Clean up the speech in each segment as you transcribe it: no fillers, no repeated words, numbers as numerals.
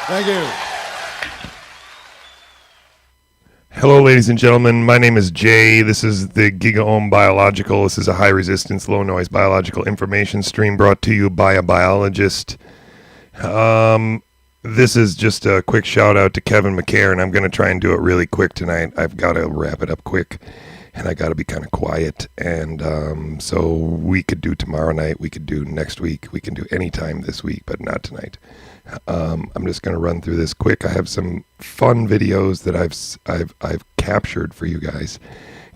Thank you. Hello, ladies and gentlemen. My name is Jay. This is the GIGAOHM Biological. This is a high-resistance, low-noise biological information stream brought to you by a biologist. This is just a quick shout-out to Kevin McC, and I'm going to try and do it really quick tonight. I've got to wrap it up quick, and I got to be kind of quiet. And so we could do tomorrow night. We could do next week. We can do any time this week, but not tonight. I'm just going to run through this quick. I have some fun videos that I've captured for you guys,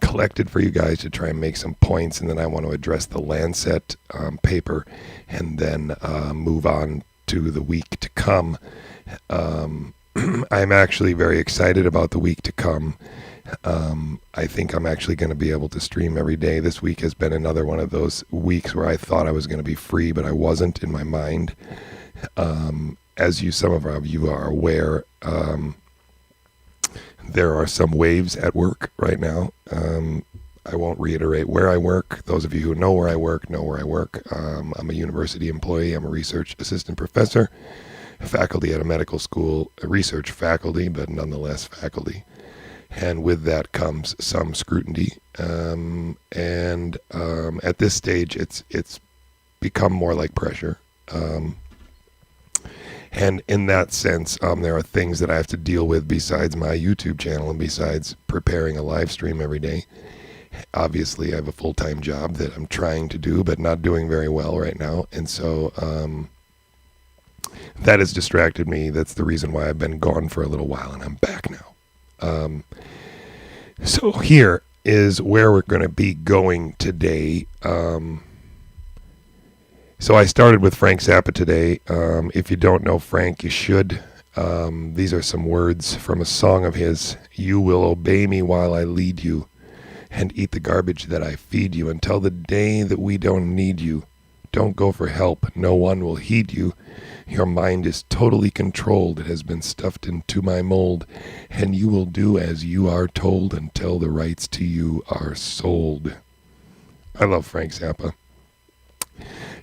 collected for you guys to try and make some points, and then I want to address the Lancet paper, and then move on to the week to come. I'm actually very excited about the week to come. I think I'm actually going to be able to stream every day. This week has been another one of those weeks where I thought I was going to be free, but I wasn't in my mind. As some of you are aware, there are some waves at work right now. I won't reiterate where I work. Those of you who know where I work know where I work. I'm a university employee. I'm a research assistant professor, faculty at a medical school, a research faculty, but nonetheless faculty. And with that comes some scrutiny. And at this stage, it's become more like pressure. And in that sense, there are things that I have to deal with besides my YouTube channel and besides preparing a live stream every day. Obviously, I have a full-time job that I'm trying to do, but not doing very well right now. And so that has distracted me. That's the reason why I've been gone for a little while, and I'm back now. So here is where we're going to be going today. So I started with Frank Zappa today. If you don't know Frank, you should. These are some words from a song of his. You will obey me while I lead you, and eat the garbage that I feed you until the day that we don't need you. Don't go for help. No one will heed you. Your mind is totally controlled. It has been stuffed into my mold, and you will do as you are told until the rights to you are sold. I love Frank Zappa.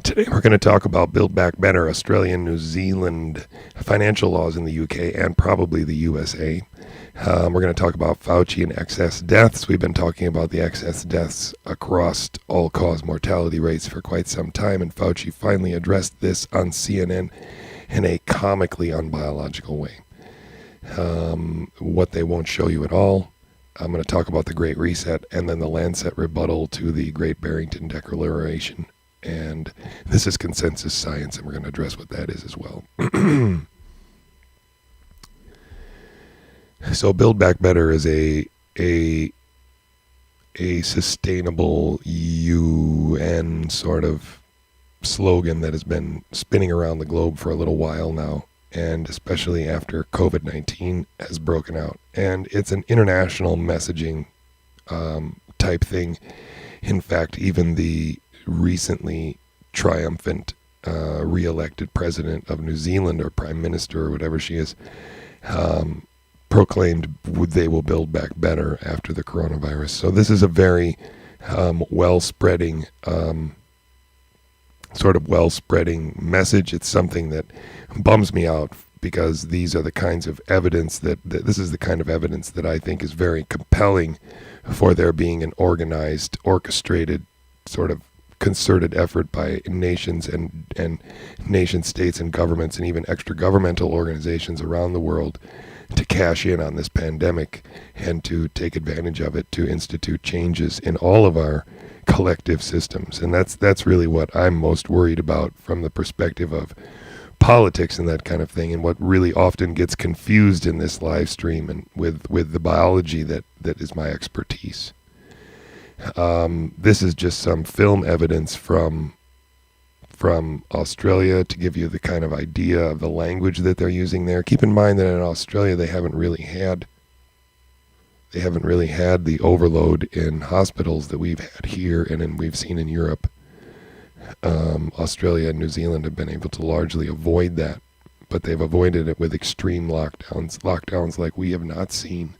Today we're going to talk about Build Back Better, Australia and New Zealand, financial laws in the UK, and probably the USA. We're going to talk about Fauci and excess deaths. We've been talking about the excess deaths across all-cause mortality rates for quite some time, and Fauci finally addressed this on CNN in a comically unbiological way. What they won't show you at all. I'm going to talk about the Great Reset, and then the Lancet rebuttal to the Great Barrington Declaration. And this is consensus science, and we're going to address what that is as well. So Build Back Better is a sustainable UN sort of slogan that has been spinning around the globe for a little while now, and especially after COVID-19 has broken out. And it's an international messaging type thing. In fact, even the recently triumphant re-elected president of New Zealand, or prime minister, or whatever she is, proclaimed they will build back better after the coronavirus. So this is a very well-spreading message. It's something that bums me out, because these are the kinds of evidence this is the kind of evidence that I think is very compelling for there being an organized, orchestrated, sort of concerted effort by nations and nation states and governments and even extra-governmental organizations around the world to cash in on this pandemic and to take advantage of it, to institute changes in all of our collective systems. And that's really what I'm most worried about from the perspective of politics and that kind of thing, and what really often gets confused in this live stream and with the biology that is my expertise. This is just some film evidence from Australia to give you the kind of idea of the language that they're using there. Keep in mind that in Australia they haven't really had the overload in hospitals that we've had here and we've seen in Europe. Australia and New Zealand have been able to largely avoid that, but they've avoided it with extreme lockdowns like we have not seen,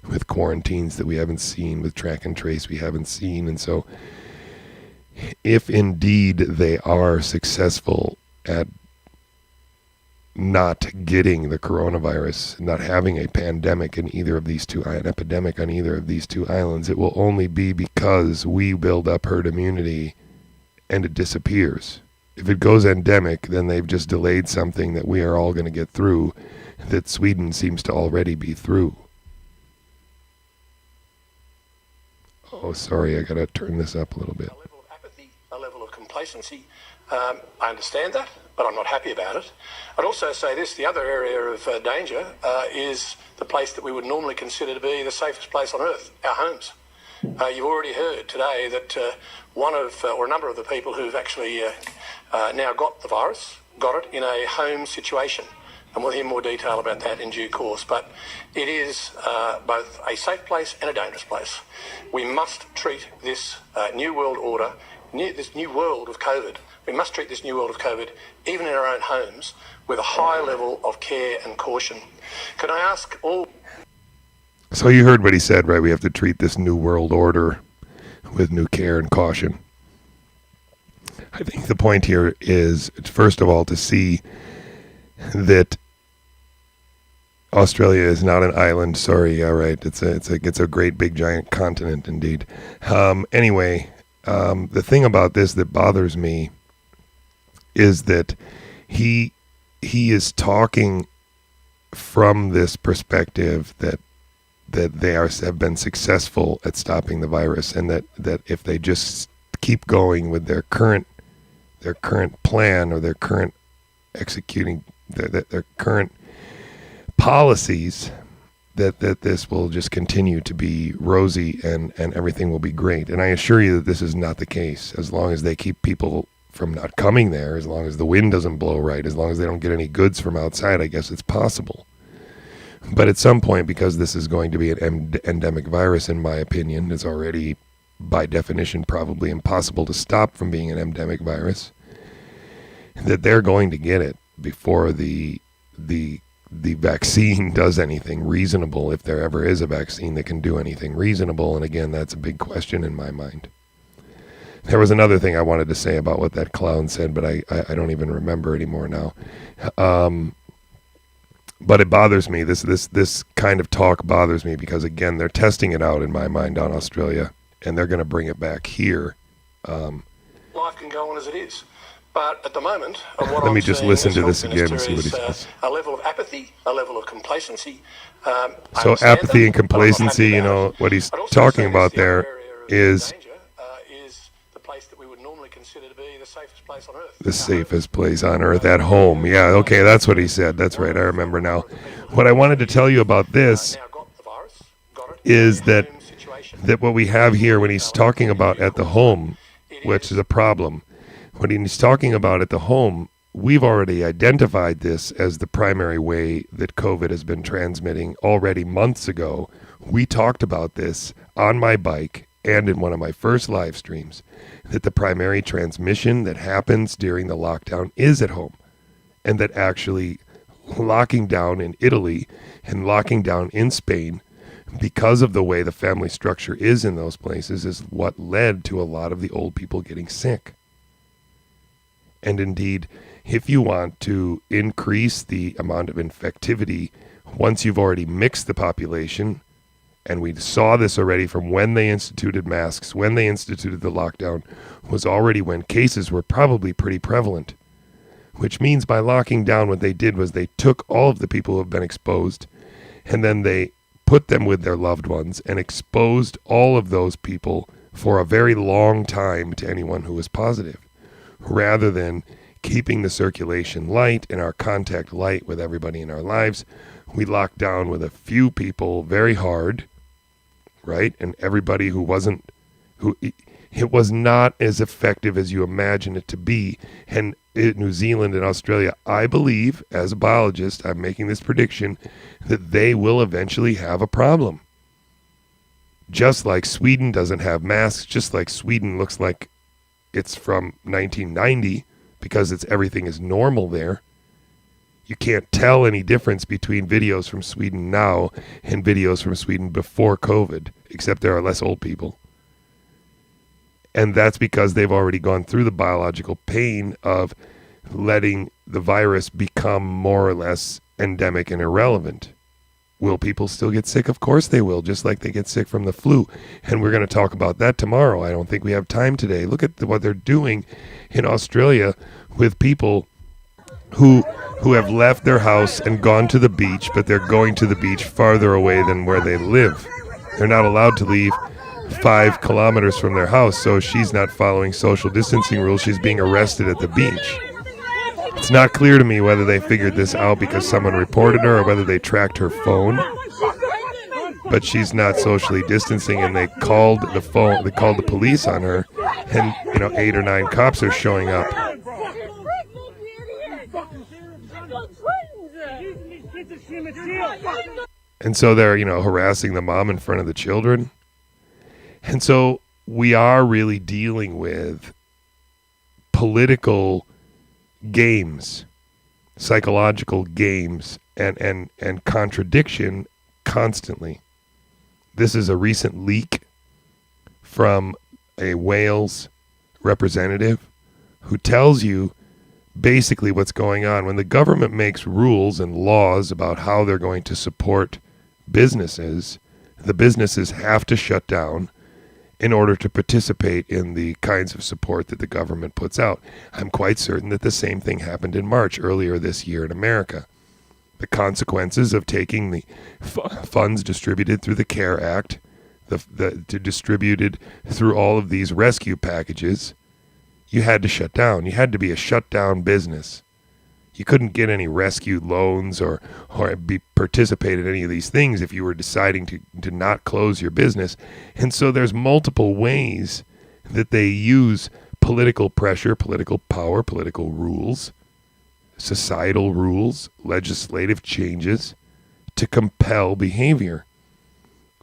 with quarantines that we haven't seen, with track and trace we haven't seen. And so if indeed they are successful at not getting the coronavirus, not having a pandemic in either of these two, an epidemic on either of these two islands, it will only be because we build up herd immunity and it disappears. If it goes endemic, then they've just delayed something that we are all going to get through, that Sweden seems to already be through. Oh, sorry, I got to turn this up a little bit. A level of apathy, a level of complacency. I understand that, but I'm not happy about it. I'd also say this, the other area of danger is the place that we would normally consider to be the safest place on earth, our homes. You've already heard today that one of, or a number of the people who've actually now got the virus, got it in a home situation. And we'll hear more detail about that in due course. But it is both a safe place and a dangerous place. We must treat this new world order, this new world of COVID, we must treat this new world of COVID, even in our own homes, with a high level of care and caution. Can I ask all... So you heard what he said, right? We have to treat this new world order with new care and caution. I think the point here is, first of all, to see that Australia is not an island. Sorry, yeah, right. It's a great big giant continent indeed. Anyway, the thing about this that bothers me is that he is talking from this perspective that they have been successful at stopping the virus, and that if they just keep going with their current plan, or their current executing their current policies, that this will just continue to be rosy and everything will be great. And I assure you that this is not the case. As long as they keep people from not coming there, as long as the wind doesn't blow right, as long as they don't get any goods from outside, I guess it's possible. But at some point, because this is going to be an endemic virus, in my opinion, it's already by definition probably impossible to stop from being an endemic virus, that they're going to get it before the vaccine does anything reasonable, if there ever is a vaccine that can do anything reasonable. And again, that's a big question in my mind. There was another thing I wanted to say about what that clown said, but I don't even remember anymore now. But it bothers me. This kind of talk bothers me because, again, they're testing it out in my mind on Australia, and they're going to bring it back here. Life can go on as it is. But at the moment, what let me just listen to this again and see what he says. A level of apathy, a level of complacency. So apathy and complacency, you know, what he's talking about there is the place that we would normally consider to be the safest place on earth. The safest place on earth, at home. Yeah, okay, that's what he said. That's right, I remember now. What I wanted to tell you about this is that what we have here when he's talking about at the home, which is a problem, when he's talking about at the home, we've already identified this as the primary way that COVID has been transmitting already months ago. We talked about this on my bike and in one of my first live streams, that the primary transmission that happens during the lockdown is at home, and that actually locking down in Italy and locking down in Spain, because of the way the family structure is in those places, is what led to a lot of the old people getting sick. And indeed, if you want to increase the amount of infectivity, once you've already mixed the population, and we saw this already from when they instituted masks, when they instituted the lockdown, was already when cases were probably pretty prevalent. Which means by locking down, what they did was they took all of the people who have been exposed, and then they put them with their loved ones and exposed all of those people for a very long time to anyone who was positive, rather than keeping the circulation light and our contact light with everybody in our lives. We locked down with a few people very hard, right? And everybody who it was not as effective as you imagine it to be. And in New Zealand and Australia, I believe, as a biologist, I'm making this prediction, that they will eventually have a problem. Just like Sweden doesn't have masks, just like Sweden looks like it's from 1990 because everything is normal there. You can't tell any difference between videos from Sweden now and videos from Sweden before COVID, except there are less old people. And that's because they've already gone through the biological pain of letting the virus become more or less endemic and irrelevant. Will people still get sick? Of course they will, just like they get sick from the flu. And we're going to talk about that tomorrow. I don't think we have time today. Look at what they're doing in Australia with people who have left their house and gone to the beach, but they're going to the beach farther away than where they live. They're not allowed to leave 5 kilometers from their house, so she's not following social distancing rules. She's being arrested at the beach. It's not clear to me whether they figured this out because someone reported her or whether they tracked her phone. But she's not socially distancing, and they called the police on her, and 8 or 9 cops are showing up. And so they're, harassing the mom in front of the children. And so we are really dealing with political games, psychological games, and contradiction constantly. This is a recent leak from a Wales representative who tells you basically what's going on. When the government makes rules and laws about how they're going to support businesses, the businesses have to shut down in order to participate in the kinds of support that the government puts out. I'm quite certain that the same thing happened in March earlier this year in America. The consequences of taking the funds distributed through the CARE Act, distributed through all of these rescue packages, you had to shut down. You had to be a shut down business. You couldn't get any rescue loans or participate in any of these things if you were deciding to not close your business. And so there's multiple ways that they use political pressure, political power, political rules, societal rules, legislative changes to compel behavior.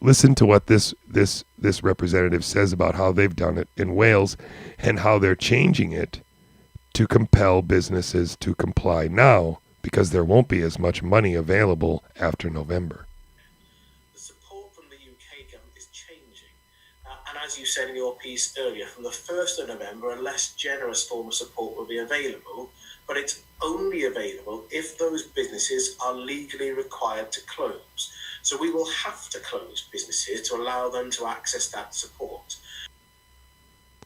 Listen to what this representative says about how they've done it in Wales and how they're changing it to compel businesses to comply now, because there won't be as much money available after November. The support from the UK government is changing. And as you said in your piece earlier, from the 1st of November, a less generous form of support will be available, but it's only available if those businesses are legally required to close. So we will have to close businesses to allow them to access that support.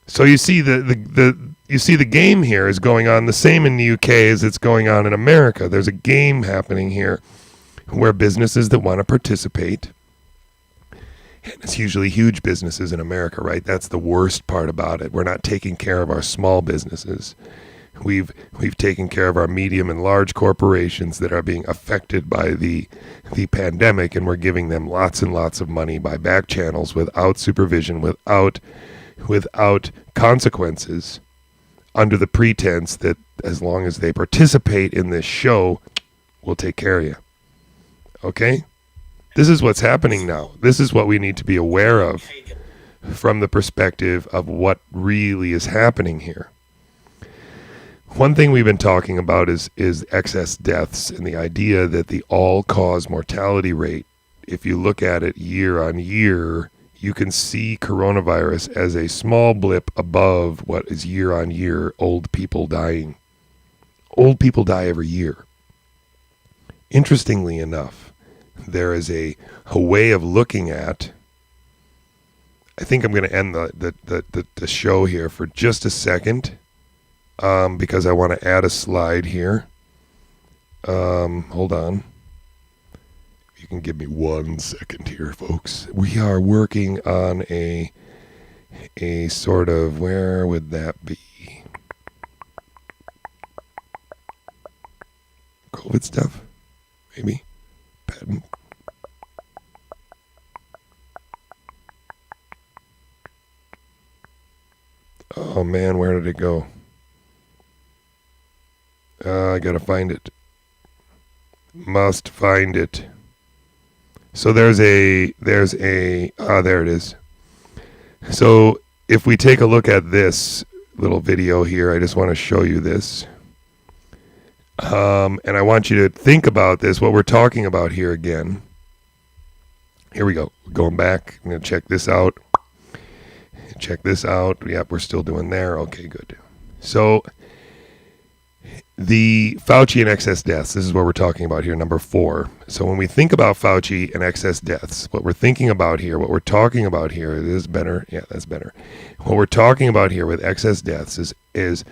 So you see the game here is going on the same in the UK as it's going on in America. There's a game happening here where businesses that want to participate, and it's usually huge businesses in America, right? That's the worst part about it. We're not taking care of our small businesses. We've taken care of our medium and large corporations that are being affected by the pandemic, and we're giving them lots and lots of money by back channels without supervision, without consequences, under the pretense that as long as they participate in this show, we'll take care of you. Okay? This is what's happening now. This is what we need to be aware of from the perspective of what really is happening here. One thing we've been talking about is excess deaths and the idea that the all-cause mortality rate, if you look at it year on year, you can see coronavirus as a small blip above what is year on year old people dying. Old people die every year. Interestingly enough, there is a way of looking at, I think I'm going to end the show here for just a second, because I want to add a slide here. Hold on. You can give me 1 second here, folks. We are working on a sort of, where would that be? COVID stuff, maybe. Patent. Oh man, where did it go? I gotta find it. Must find it. So there it is. So if we take a look at this little video here, I just want to show you this. And I want you to think about this, what we're talking about here again. Here we go. Going back. I'm going to check this out. Check this out. Yep, we're still doing there. Okay, good. So The Fauci and excess deaths, this is what we're talking about here, number 4. So when we think about Fauci and excess deaths, what we're thinking about here, what we're talking about here, this is better. Yeah, that's better. What we're talking about here with excess deaths is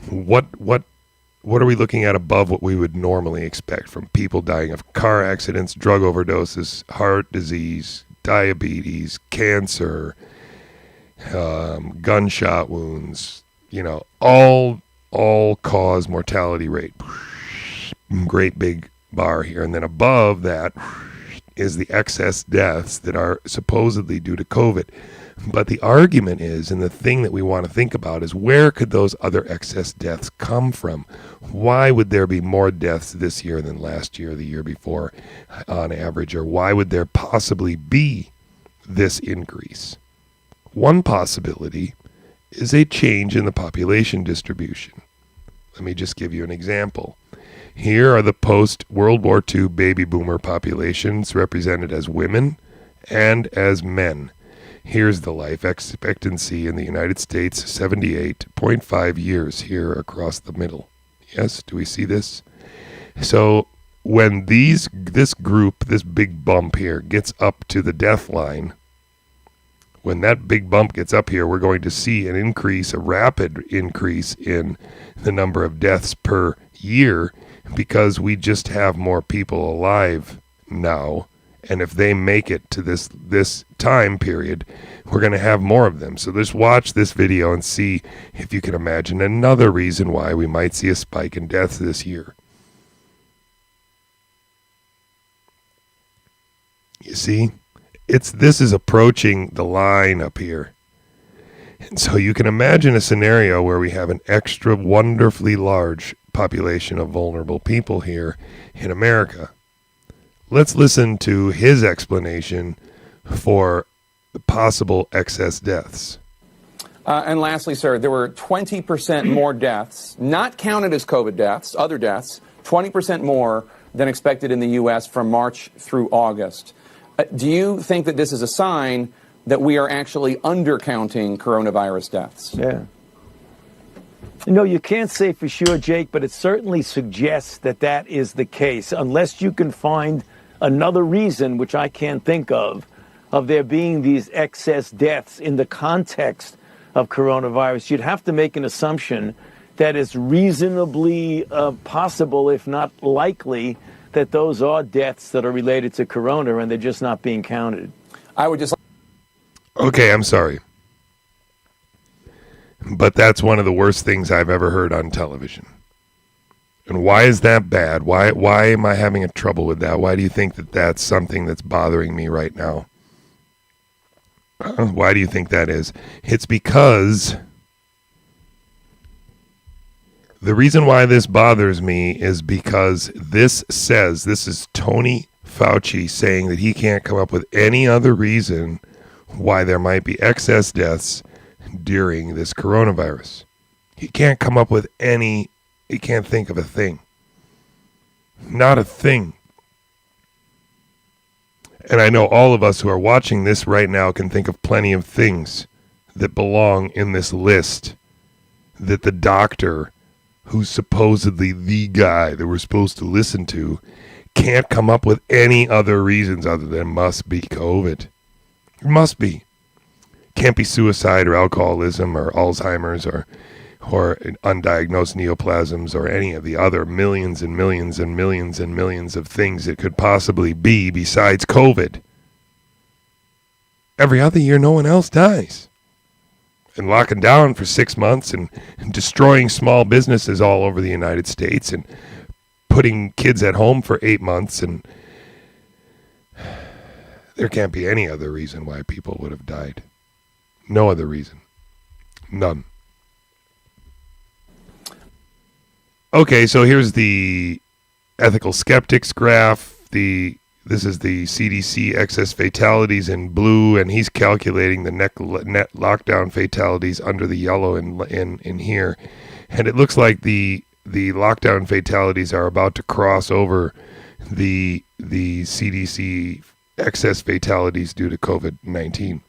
what are we looking at above what we would normally expect from people dying of car accidents, drug overdoses, heart disease, diabetes, cancer, gunshot wounds, all cause mortality rate. Great big bar here. And then above that is the excess deaths that are supposedly due to COVID. But the argument is, and the thing that we want to think about is, where could those other excess deaths come from? Why would there be more deaths this year than last year, the year before, on average? Or why would there possibly be this increase? One possibility is a change in the population distribution. Let me just give you an example. Here are the post-World War II baby boomer populations represented as women and as men. Here's the life expectancy in the United States, 78.5 years here across the middle. Yes, do we see this? So when this group, this big bump here, gets up to the death line, when that big bump gets up here, we're going to see an increase, a rapid increase in the number of deaths per year, because we just have more people alive now. And if they make it to this time period, we're going to have more of them. So just watch this video and see if you can imagine another reason why we might see a spike in deaths this year. You see? This is approaching the line up here. And so you can imagine a scenario where we have an extra wonderfully large population of vulnerable people here in America. Let's listen to his explanation for the possible excess deaths. And lastly, sir, there were 20% more deaths, not counted as COVID deaths, other deaths, 20% more than expected in the U.S. from March through August. Do you think that this is a sign that we are actually undercounting coronavirus deaths? Yeah. No, you can't say for sure, Jake, but it certainly suggests that that is the case, unless you can find another reason, which I can't think of there being these excess deaths in the context of coronavirus. You'd have to make an assumption that it's reasonably possible, if not likely, that those are deaths that are related to corona and they're just not being counted. I would just... Okay, I'm sorry. But that's one of the worst things I've ever heard on television. And why is that bad? Why am I having a trouble with that? Why do you think that that's something that's bothering me right now? Why do you think that is? It's because the reason why this bothers me is because this is Tony Fauci saying that he can't come up with any other reason why there might be excess deaths during this coronavirus. He can't come up with he can't think of a thing. Not a thing. And I know all of us who are watching this right now can think of plenty of things that belong in this list that the doctor, who's supposedly the guy that we're supposed to listen to, can't come up with any other reasons other than must be COVID. It must be. Can't be suicide or alcoholism or Alzheimer's or undiagnosed neoplasms or any of the other millions and millions and millions and millions of things it could possibly be besides COVID. Every other year, no one else dies. And locking down for 6 months and destroying small businesses all over the United States and putting kids at home for 8 months, and there can't be any other reason why people would have died. No other reason. None. Okay, so here's the ethical skeptics graph. This is the CDC excess fatalities in blue, and he's calculating the net lockdown fatalities under the yellow in here. And it looks like the lockdown fatalities are about to cross over the CDC excess fatalities due to COVID-19.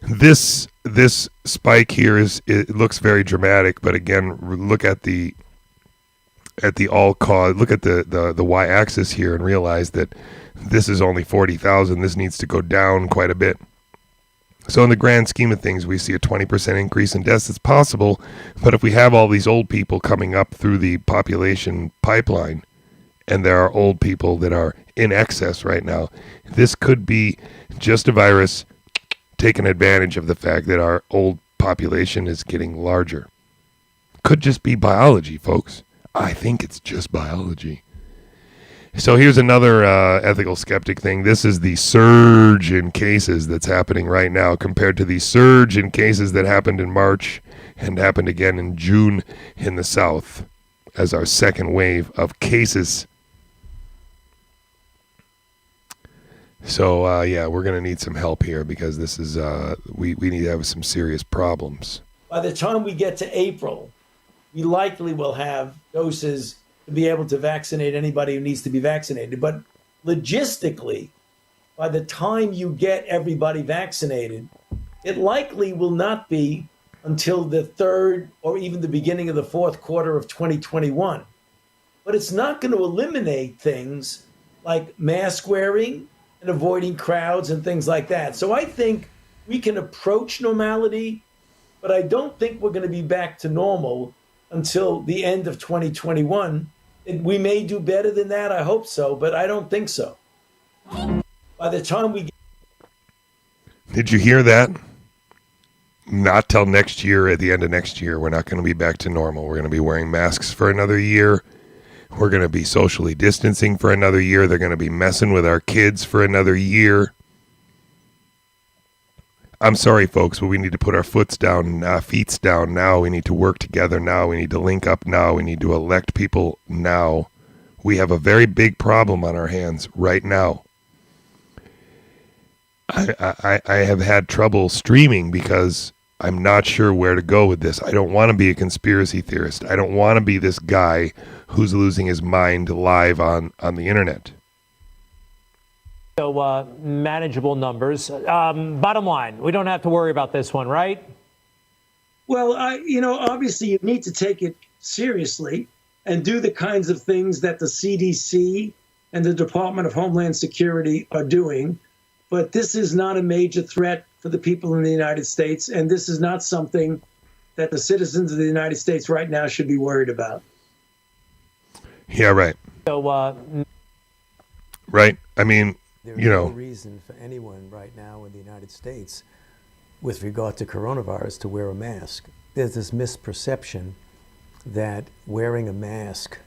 This spike here it looks very dramatic, but again, look at the all cause. Look at the y-axis here and realize that this is only 40,000. This needs to go down quite a bit. So in the grand scheme of things, we see a 20% increase in deaths. It's possible, but if we have all these old people coming up through the population pipeline, and there are old people that are in excess right now, this could be just a virus taking advantage of the fact that our old population is getting larger. Could just be biology, folks. I think it's just biology. So here's another ethical skeptic thing. This is the surge in cases that's happening right now compared to the surge in cases that happened in March and happened again in June in the South as our second wave of cases. So, yeah, we're going to need some help here because this is, we need to have some serious problems. By the time we get to April, we likely will have doses to be able to vaccinate anybody who needs to be vaccinated. But logistically, by the time you get everybody vaccinated, it likely will not be until the third or even the beginning of the fourth quarter of 2021. But it's not going to eliminate things like mask wearing and avoiding crowds and things like that. So I think we can approach normality, but I don't think we're going to be back to normal until the end of 2021. We may do better than that. I hope so, but I don't think so. By the time we Did you hear that? Not till next year, at the end of next year, we're not going to be back to normal. We're going to be wearing masks for another year. We're going to be socially distancing for another year. They're going to be messing with our kids for another year. I'm sorry, folks, but we need to put our feet down now. We need to work together now. We need to link up now. We need to elect people now. We have a very big problem on our hands right now. I have had trouble streaming because I'm not sure where to go with this. I don't want to be a conspiracy theorist. I don't want to be this guy who's losing his mind live on the internet. So manageable numbers. Bottom line, we don't have to worry about this one, right? Well, obviously you need to take it seriously and do the kinds of things that the CDC and the Department of Homeland Security are doing. But this is not a major threat for the people in the United States, and this is not something that the citizens of the United States right now should be worried about. Yeah, right. So, right. I mean, there's no reason for anyone right now in the United States with regard to coronavirus to wear a mask. There's this misperception that wearing a mask,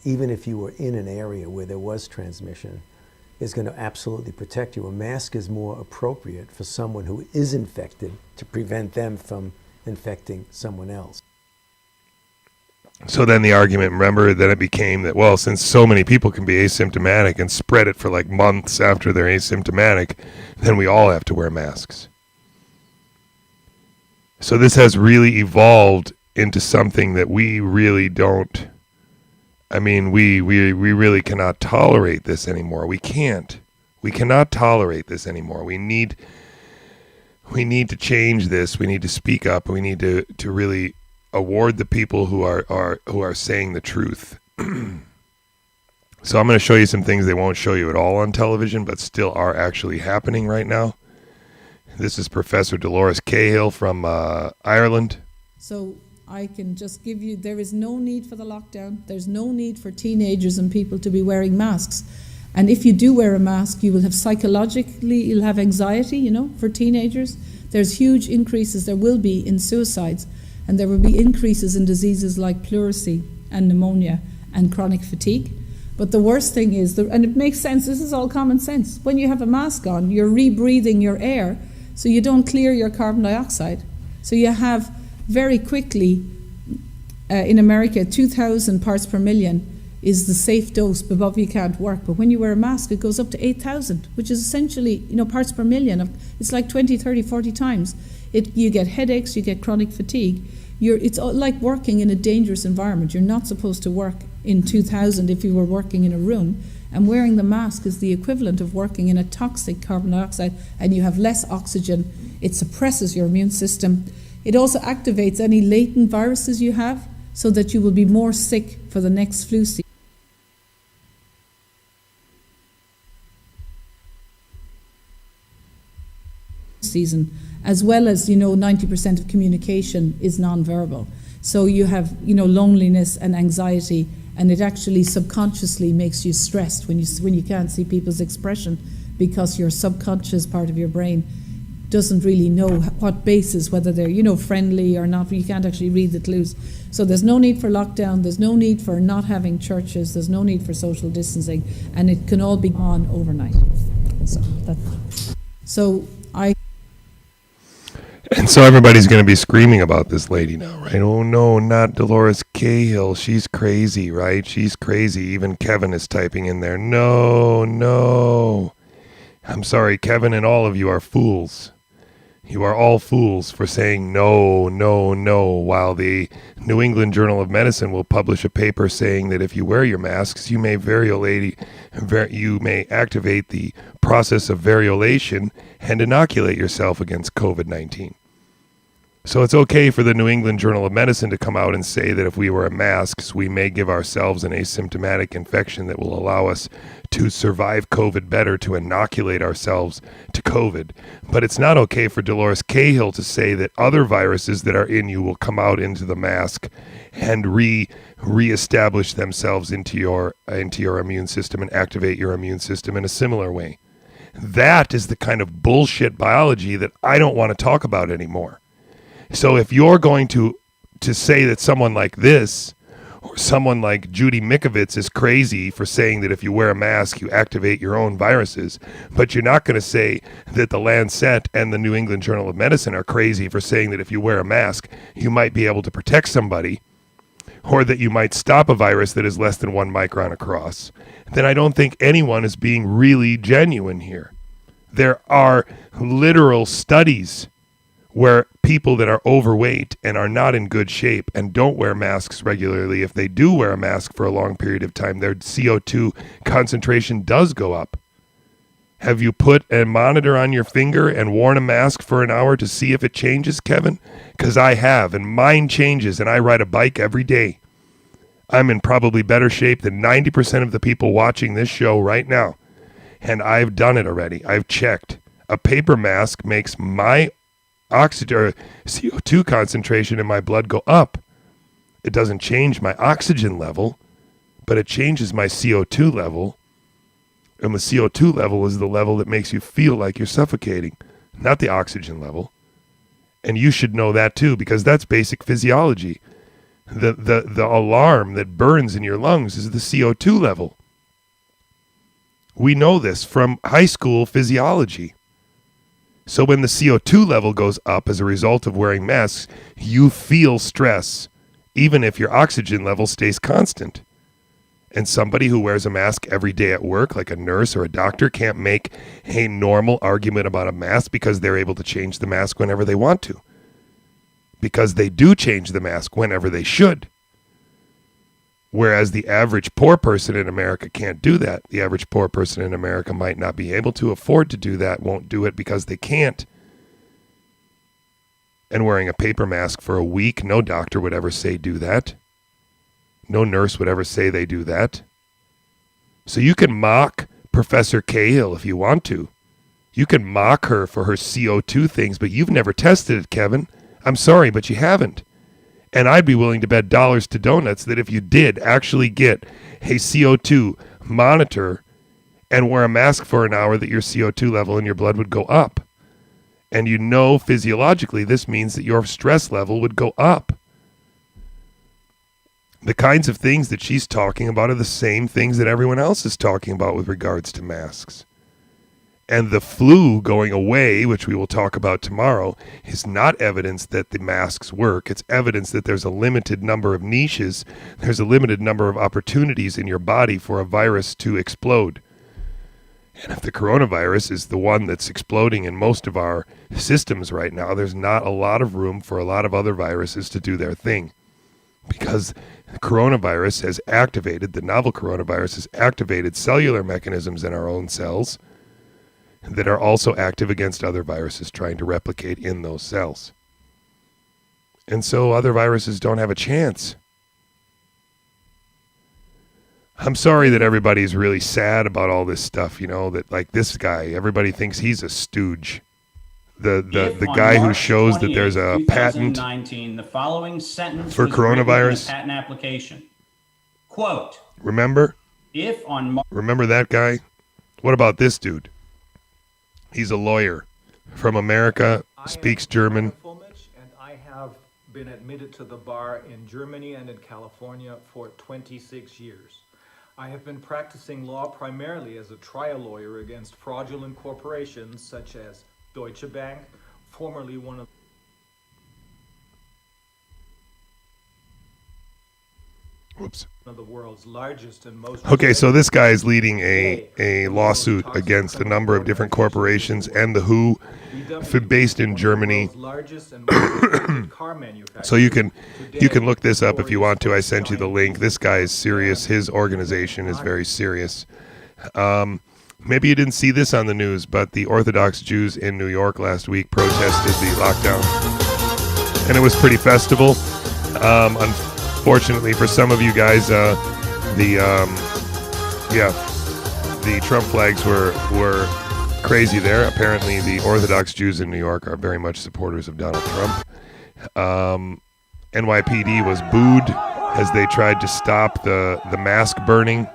even if you were in an area where there was transmission, is going to absolutely protect you. A mask is more appropriate for someone who is infected to prevent them from infecting someone else. So then the argument, remember, then it became that, well, since so many people can be asymptomatic and spread it for like months after they're asymptomatic, then we all have to wear masks. So this has really evolved into something that we really don't, I mean, we really cannot tolerate this anymore. We can't. We cannot tolerate this anymore. We need to change this. We need to speak up. We need to really award the people who are saying the truth. So I'm going to show you some things they won't show you at all on television, but still are actually happening right now. This is Professor Dolores Cahill from Ireland. So I can just give you, there is no need for the lockdown. There's no need for teenagers and people to be wearing masks. And if you do wear a mask, you will have you'll have anxiety, for teenagers. There's huge increases, there will be, in suicides. And there will be increases in diseases like pleurisy and pneumonia and chronic fatigue. But the worst thing is, and it makes sense, this is all common sense, when you have a mask on, you're rebreathing your air, so you don't clear your carbon dioxide. So you have very quickly, in America, 2,000 parts per million is the safe dose, above you can't work. But when you wear a mask, it goes up to 8,000, which is essentially, parts per million. It's like 20, 30, 40 times. You get headaches, you get chronic fatigue. It's like working in a dangerous environment. You're not supposed to work in 2000 if you were working in a room. And wearing the mask is the equivalent of working in a toxic carbon dioxide, and you have less oxygen. It suppresses your immune system. It also activates any latent viruses you have, so that you will be more sick for the next flu season, as well as, 90% of communication is non-verbal. So you have, loneliness and anxiety, and it actually subconsciously makes you stressed when you can't see people's expression, because your subconscious part of your brain doesn't really know what basis, whether they're, friendly or not. You can't actually read the clues. So there's no need for lockdown, there's no need for not having churches, there's no need for social distancing, and it can all be on overnight. And so everybody's going to be screaming about this lady now, right? Oh no, not Dolores Cahill. She's crazy, right? She's crazy. Even Kevin is typing in there. No. I'm sorry, Kevin, and all of you are fools. You are all fools for saying no, while the New England Journal of Medicine will publish a paper saying that if you wear your masks, you may activate the process of variolation and inoculate yourself against COVID-19. So it's okay for the New England Journal of Medicine to come out and say that if we wear masks, we may give ourselves an asymptomatic infection that will allow us to survive COVID better, to inoculate ourselves to COVID. But it's not okay for Dolores Cahill to say that other viruses that are in you will come out into the mask and reestablish themselves into your immune system and activate your immune system in a similar way. That is the kind of bullshit biology that I don't want to talk about anymore. So if you're going to say that someone like this, or someone like Judy Mikovits is crazy for saying that if you wear a mask, you activate your own viruses, but you're not going to say that the Lancet and the New England Journal of Medicine are crazy for saying that if you wear a mask, you might be able to protect somebody, or that you might stop a virus that is less than 1 micron across, then I don't think anyone is being really genuine here. There are literal studies where people that are overweight and are not in good shape and don't wear masks regularly, if they do wear a mask for a long period of time, their CO2 concentration does go up. Have you put a monitor on your finger and worn a mask for an hour to see if it changes, Kevin? Because I have, and mine changes, and I ride a bike every day. I'm in probably better shape than 90% of the people watching this show right now. And I've done it already. I've checked. A paper mask makes my oxygen or CO2 concentration in my blood go up. It doesn't change my oxygen level, but it changes my CO2 level. And the CO2 level is the level that makes you feel like you're suffocating, not the oxygen level. And you should know that too, because that's basic physiology. The alarm that burns in your lungs is the CO2 level. We know this from high school physiology. So when the CO2 level goes up as a result of wearing masks, you feel stress, even if your oxygen level stays constant. And somebody who wears a mask every day at work, like a nurse or a doctor, can't make a normal argument about a mask because they're able to change the mask whenever they want to. Because they do change the mask whenever they should. Whereas the average poor person in America can't do that. The average poor person in America might not be able to afford to do that, won't do it because they can't. And wearing a paper mask for a week, no doctor would ever say do that. No nurse would ever say they do that. So you can mock Professor Cahill if you want to. You can mock her for her CO2 things, but you've never tested it, Kevin. I'm sorry, but you haven't. And I'd be willing to bet dollars to donuts that if you did actually get a CO2 monitor and wear a mask for an hour, that your CO2 level in your blood would go up. And you know physiologically this means that your stress level would go up. The kinds of things that she's talking about are the same things that everyone else is talking about with regards to masks. And the flu going away, which we will talk about tomorrow, is not evidence that the masks work. It's evidence that there's a limited number of niches, there's a limited number of opportunities in your body for a virus to explode. And if the coronavirus is the one that's exploding in most of our systems right now, there's not a lot of room for a lot of other viruses to do their thing. because the coronavirus has activated, the novel coronavirus has activated cellular mechanisms in our own cells that are also active against other viruses trying to replicate in those cells. And so other viruses don't have a chance. I'm sorry that everybody's really sad about all this stuff, you know, that like this guy, everybody thinks he's a stooge. The guy who shows that there's a patent the following sentence for was written in coronavirus. a patent application. Quote, Remember? if on Remember that guy? What about this dude? He's a lawyer from America, speaks German. And I have been admitted to the bar in Germany and in California for 26 years. I have been practicing law primarily as a trial lawyer against fraudulent corporations such as Deutsche Bank, formerly one of the world's largest and most... Okay, so this guy is leading a lawsuit against a number of different corporations and the WHO, based in Germany. So you can look this up if you want to. I sent you the link. This guy is serious. His organization is very serious. Maybe you didn't see this on the news, but the Orthodox Jews in New York last week protested the lockdown. And it was pretty festival. Unfortunately for some of you guys, the Trump flags were crazy there. Apparently the Orthodox Jews in New York are very much supporters of Donald Trump. NYPD was booed as they tried to stop the mask burning.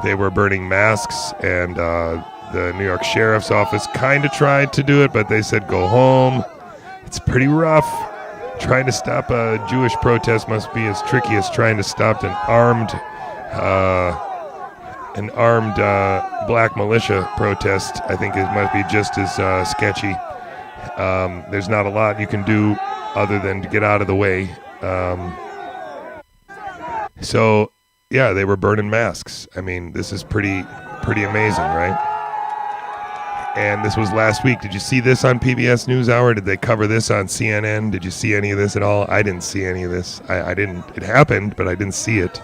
They were burning masks, and the New York Sheriff's Office kind of tried to do it, but they said, go home. It's pretty rough. Trying to stop a Jewish protest must be as tricky as trying to stop an armed black militia protest. I think it might be just as sketchy. There's not a lot you can do other than to get out of the way. So, yeah, they were burning masks. I mean, this is pretty amazing, right? And this was last week. Did you see this on PBS NewsHour? Did they cover this on CNN? Did you see any of this at all? I didn't see any of this. I didn't. It happened, but I didn't see it.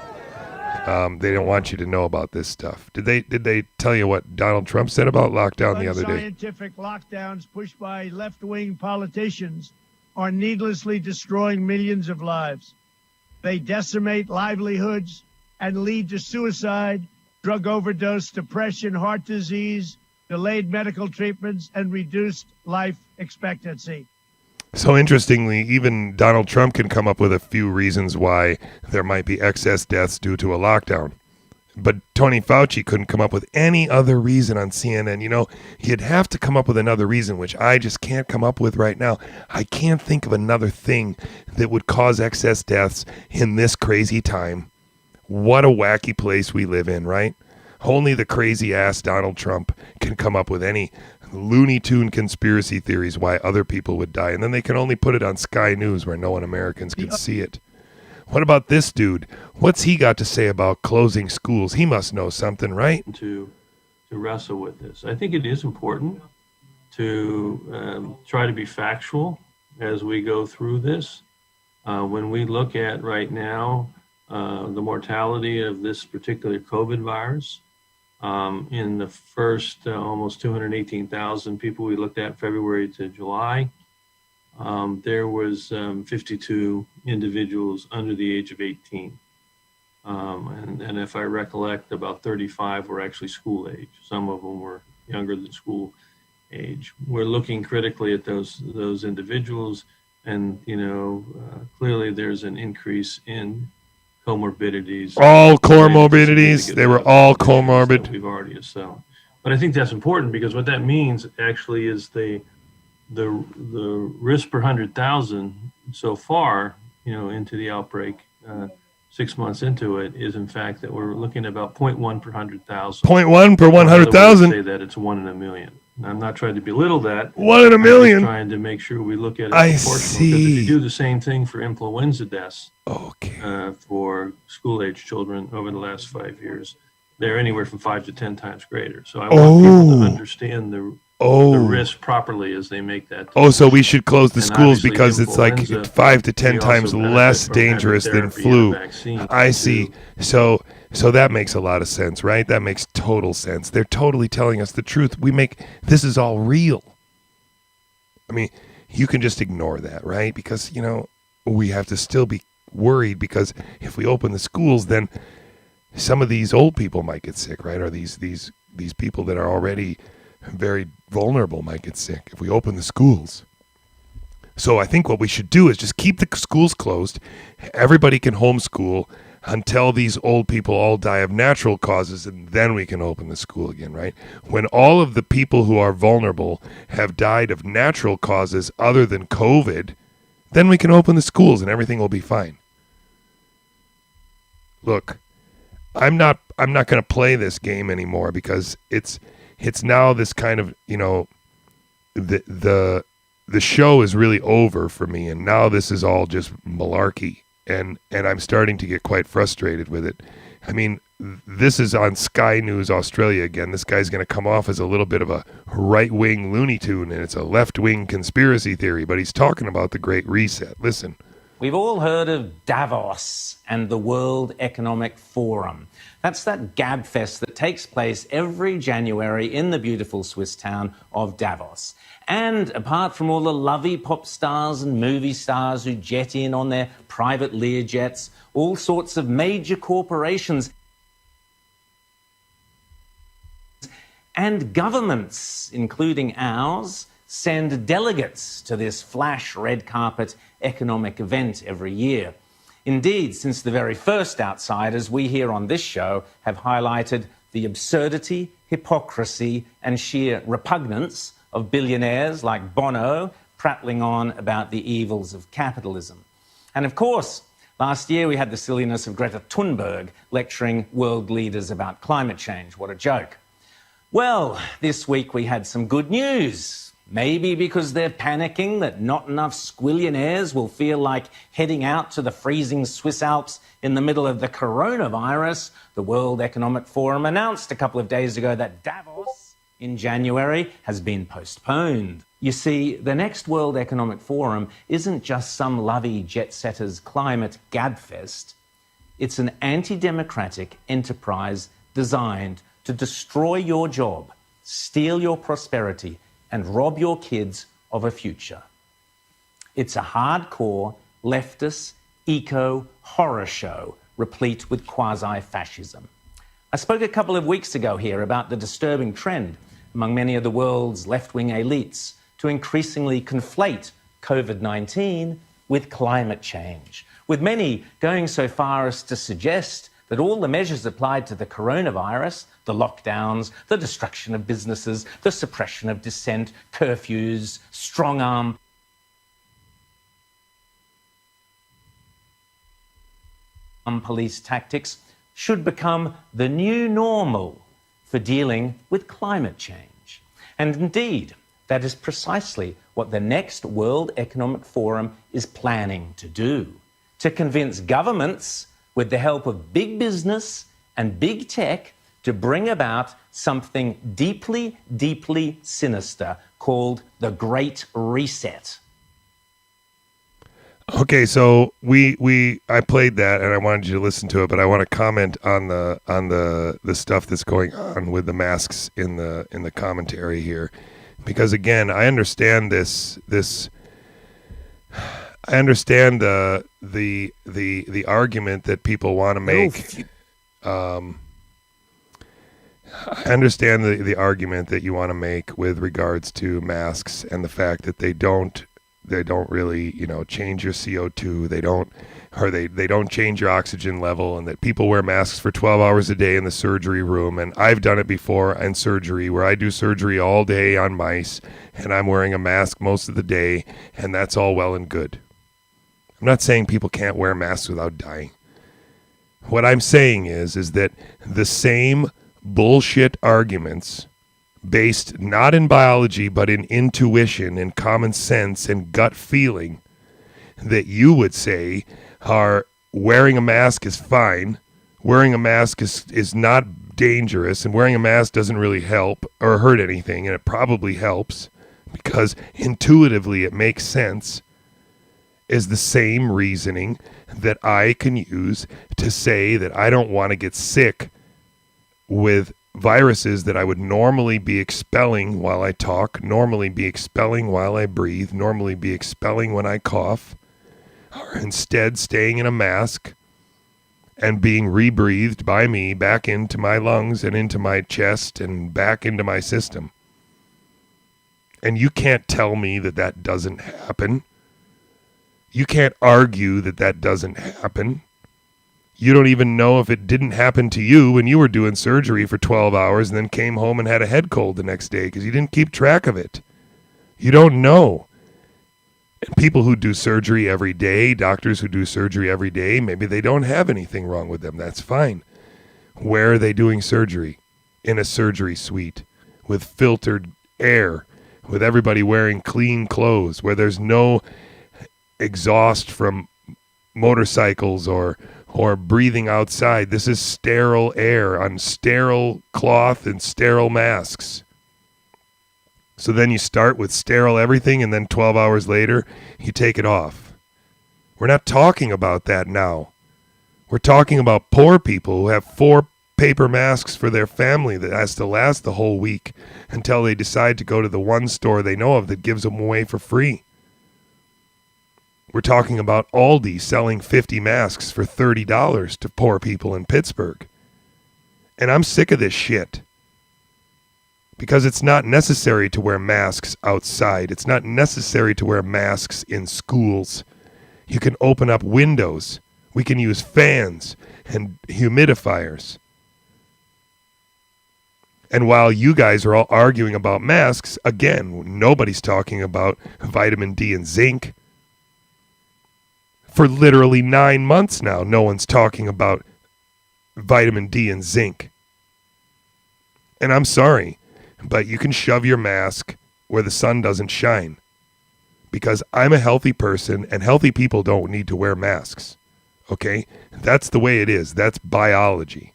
They don't want you to know about this stuff. Did they tell you what Donald Trump said about lockdown the other day? Scientific lockdowns pushed by left-wing politicians are needlessly destroying millions of lives. They decimate livelihoods and lead to suicide, drug overdose, depression, heart disease, delayed medical treatments, and reduced life expectancy. So interestingly, even Donald Trump can come up with a few reasons why there might be excess deaths due to a lockdown. But Tony Fauci couldn't come up with any other reason on CNN. You know, he'd have to come up with another reason, which I just can't come up with right now. I can't think of another thing that would cause excess deaths in this crazy time. What a wacky place we live in, right? Only the crazy-ass Donald Trump can come up with any Looney Tune conspiracy theories why other people would die. And then they can only put it on Sky News where no one Americans can see it. What about this dude? What's he got to say about closing schools? He must know something, right? To wrestle with this. I think it is important to try to be factual as we go through this. When we look at right now the mortality of this particular COVID virus, in the first almost 218,000 people we looked at February to July, there was 52 individuals under the age of 18. And if I recollect, about 35 were actually school age. Some of them were younger than school age. We're looking critically at those individuals, and clearly there's an increase in comorbidities. All comorbidities. They were all comorbid. We've already assumed. But I think that's important because what that means actually is the risk per 100,000 so far, into the outbreak, 6 months into it, is in fact that we're looking at about 0.1 per 100,000. 0.1 per 100,000. Say that it's 1 in a million. And I'm not trying to belittle that. 1 in a million. I'm just trying to make sure we look at it I proportional. see. Because if you do the same thing for influenza deaths, okay, for school-age children over the last 5 years, they're anywhere from 5 to 10 times greater. So I want people to understand the risk properly as they make that decision. Oh, so we should close the And schools obviously because it's like influenza, 5 to 10 we also times benefit less from having dangerous than therapy and a flu. vaccine I see. too. So that makes a lot of sense, right? That makes total sense. They're totally telling us the truth. This is all real. I mean, you can just ignore that, right? Because, we have to still be worried because if we open the schools, then some of these old people might get sick, right? Or these people that are already very vulnerable might get sick if we open the schools. So I think what we should do is just keep the schools closed. Everybody can homeschool until these old people all die of natural causes, and then we can open the school again, right? When all of the people who are vulnerable have died of natural causes other than COVID, then we can open the schools and everything will be fine. Look, I'm not going to play this game anymore because it's now this kind of, the show is really over for me, and now this is all just malarkey, and I'm starting to get quite frustrated with it. I mean, this is on Sky News Australia again. This guy's going to come off as a little bit of a right-wing Looney Tune, and it's a left-wing conspiracy theory, but he's talking about the Great Reset. Listen. We've all heard of Davos and the World Economic Forum. That's that gabfest that takes place every January in the beautiful Swiss town of Davos. And apart from all the lovely pop stars and movie stars who jet in on their private Learjets, all sorts of major corporations and governments, including ours, send delegates to this flash red carpet economic event every year. Indeed, since the very first Outsiders, we here on this show have highlighted the absurdity, hypocrisy, and sheer repugnance of billionaires like Bono prattling on about the evils of capitalism. And of course, last year we had the silliness of Greta Thunberg lecturing world leaders about climate change. What a joke. Well, this week we had some good news. Maybe because they're panicking that not enough squillionaires will feel like heading out to the freezing Swiss Alps in the middle of the coronavirus, the World Economic Forum announced a couple of days ago that Davos in January has been postponed. You see, the next World Economic Forum isn't just some lovey jet-setters climate gabfest. It's an anti-democratic enterprise designed to destroy your job, steal your prosperity, and rob your kids of a future. It's a hardcore, leftist, eco-horror show replete with quasi-fascism. I spoke a couple of weeks ago here about the disturbing trend among many of the world's left-wing elites to increasingly conflate COVID-19 with climate change, with many going so far as to suggest that all the measures applied to the coronavirus, the lockdowns, the destruction of businesses, the suppression of dissent, curfews, strong-arm police tactics, should become the new normal for dealing with climate change. And indeed, that is precisely what the next World Economic Forum is planning to do, to convince governments, with the help of big business and big tech, to bring about something deeply, deeply sinister called the Great Reset. Okay, so I played that and I wanted you to listen to it, but I want to comment on the stuff that's going on with the masks in the commentary here, because again, I understand this. I understand the argument that people want to make. I understand the argument that you want to make with regards to masks and the fact that they don't really, change your CO2. They don't change your oxygen level, and that people wear masks for 12 hours a day in the surgery room. And I've done it before in surgery, where I do surgery all day on mice, and I'm wearing a mask most of the day, and that's all well and good. I'm not saying people can't wear masks without dying. What I'm saying is that the same bullshit arguments based not in biology but in intuition and common sense and gut feeling that you would say are wearing a mask is fine, wearing a mask is not dangerous, and wearing a mask doesn't really help or hurt anything, and it probably helps because intuitively it makes sense, is the same reasoning that I can use to say that I don't want to get sick with viruses that I would normally be expelling while I talk, normally be expelling while I breathe, normally be expelling when I cough, are instead staying in a mask and being rebreathed by me back into my lungs and into my chest and back into my system. And you can't tell me that that doesn't happen. You can't argue that that doesn't happen. You don't even know if it didn't happen to you when you were doing surgery for 12 hours and then came home and had a head cold the next day because you didn't keep track of it. You don't know. And people who do surgery every day, doctors who do surgery every day, maybe they don't have anything wrong with them. That's fine. Where are they doing surgery? In a surgery suite with filtered air, with everybody wearing clean clothes, where there's no exhaust from motorcycles or breathing outside. This is sterile air on sterile cloth and sterile masks. So then you start with sterile everything, and then 12 hours later, you take it off. We're not talking about that now. We're talking about poor people who have 4 paper masks for their family that has to last the whole week until they decide to go to the one store they know of that gives them away for free. We're talking about Aldi selling 50 masks for $30 to poor people in Pittsburgh. And I'm sick of this shit. Because it's not necessary to wear masks outside. It's not necessary to wear masks in schools. You can open up windows. We can use fans and humidifiers. And while you guys are all arguing about masks, again, nobody's talking about vitamin D and zinc. For literally 9 months now, no one's talking about vitamin D and zinc. And I'm sorry, but you can shove your mask where the sun doesn't shine. Because I'm a healthy person, and healthy people don't need to wear masks. Okay? That's the way it is. That's biology.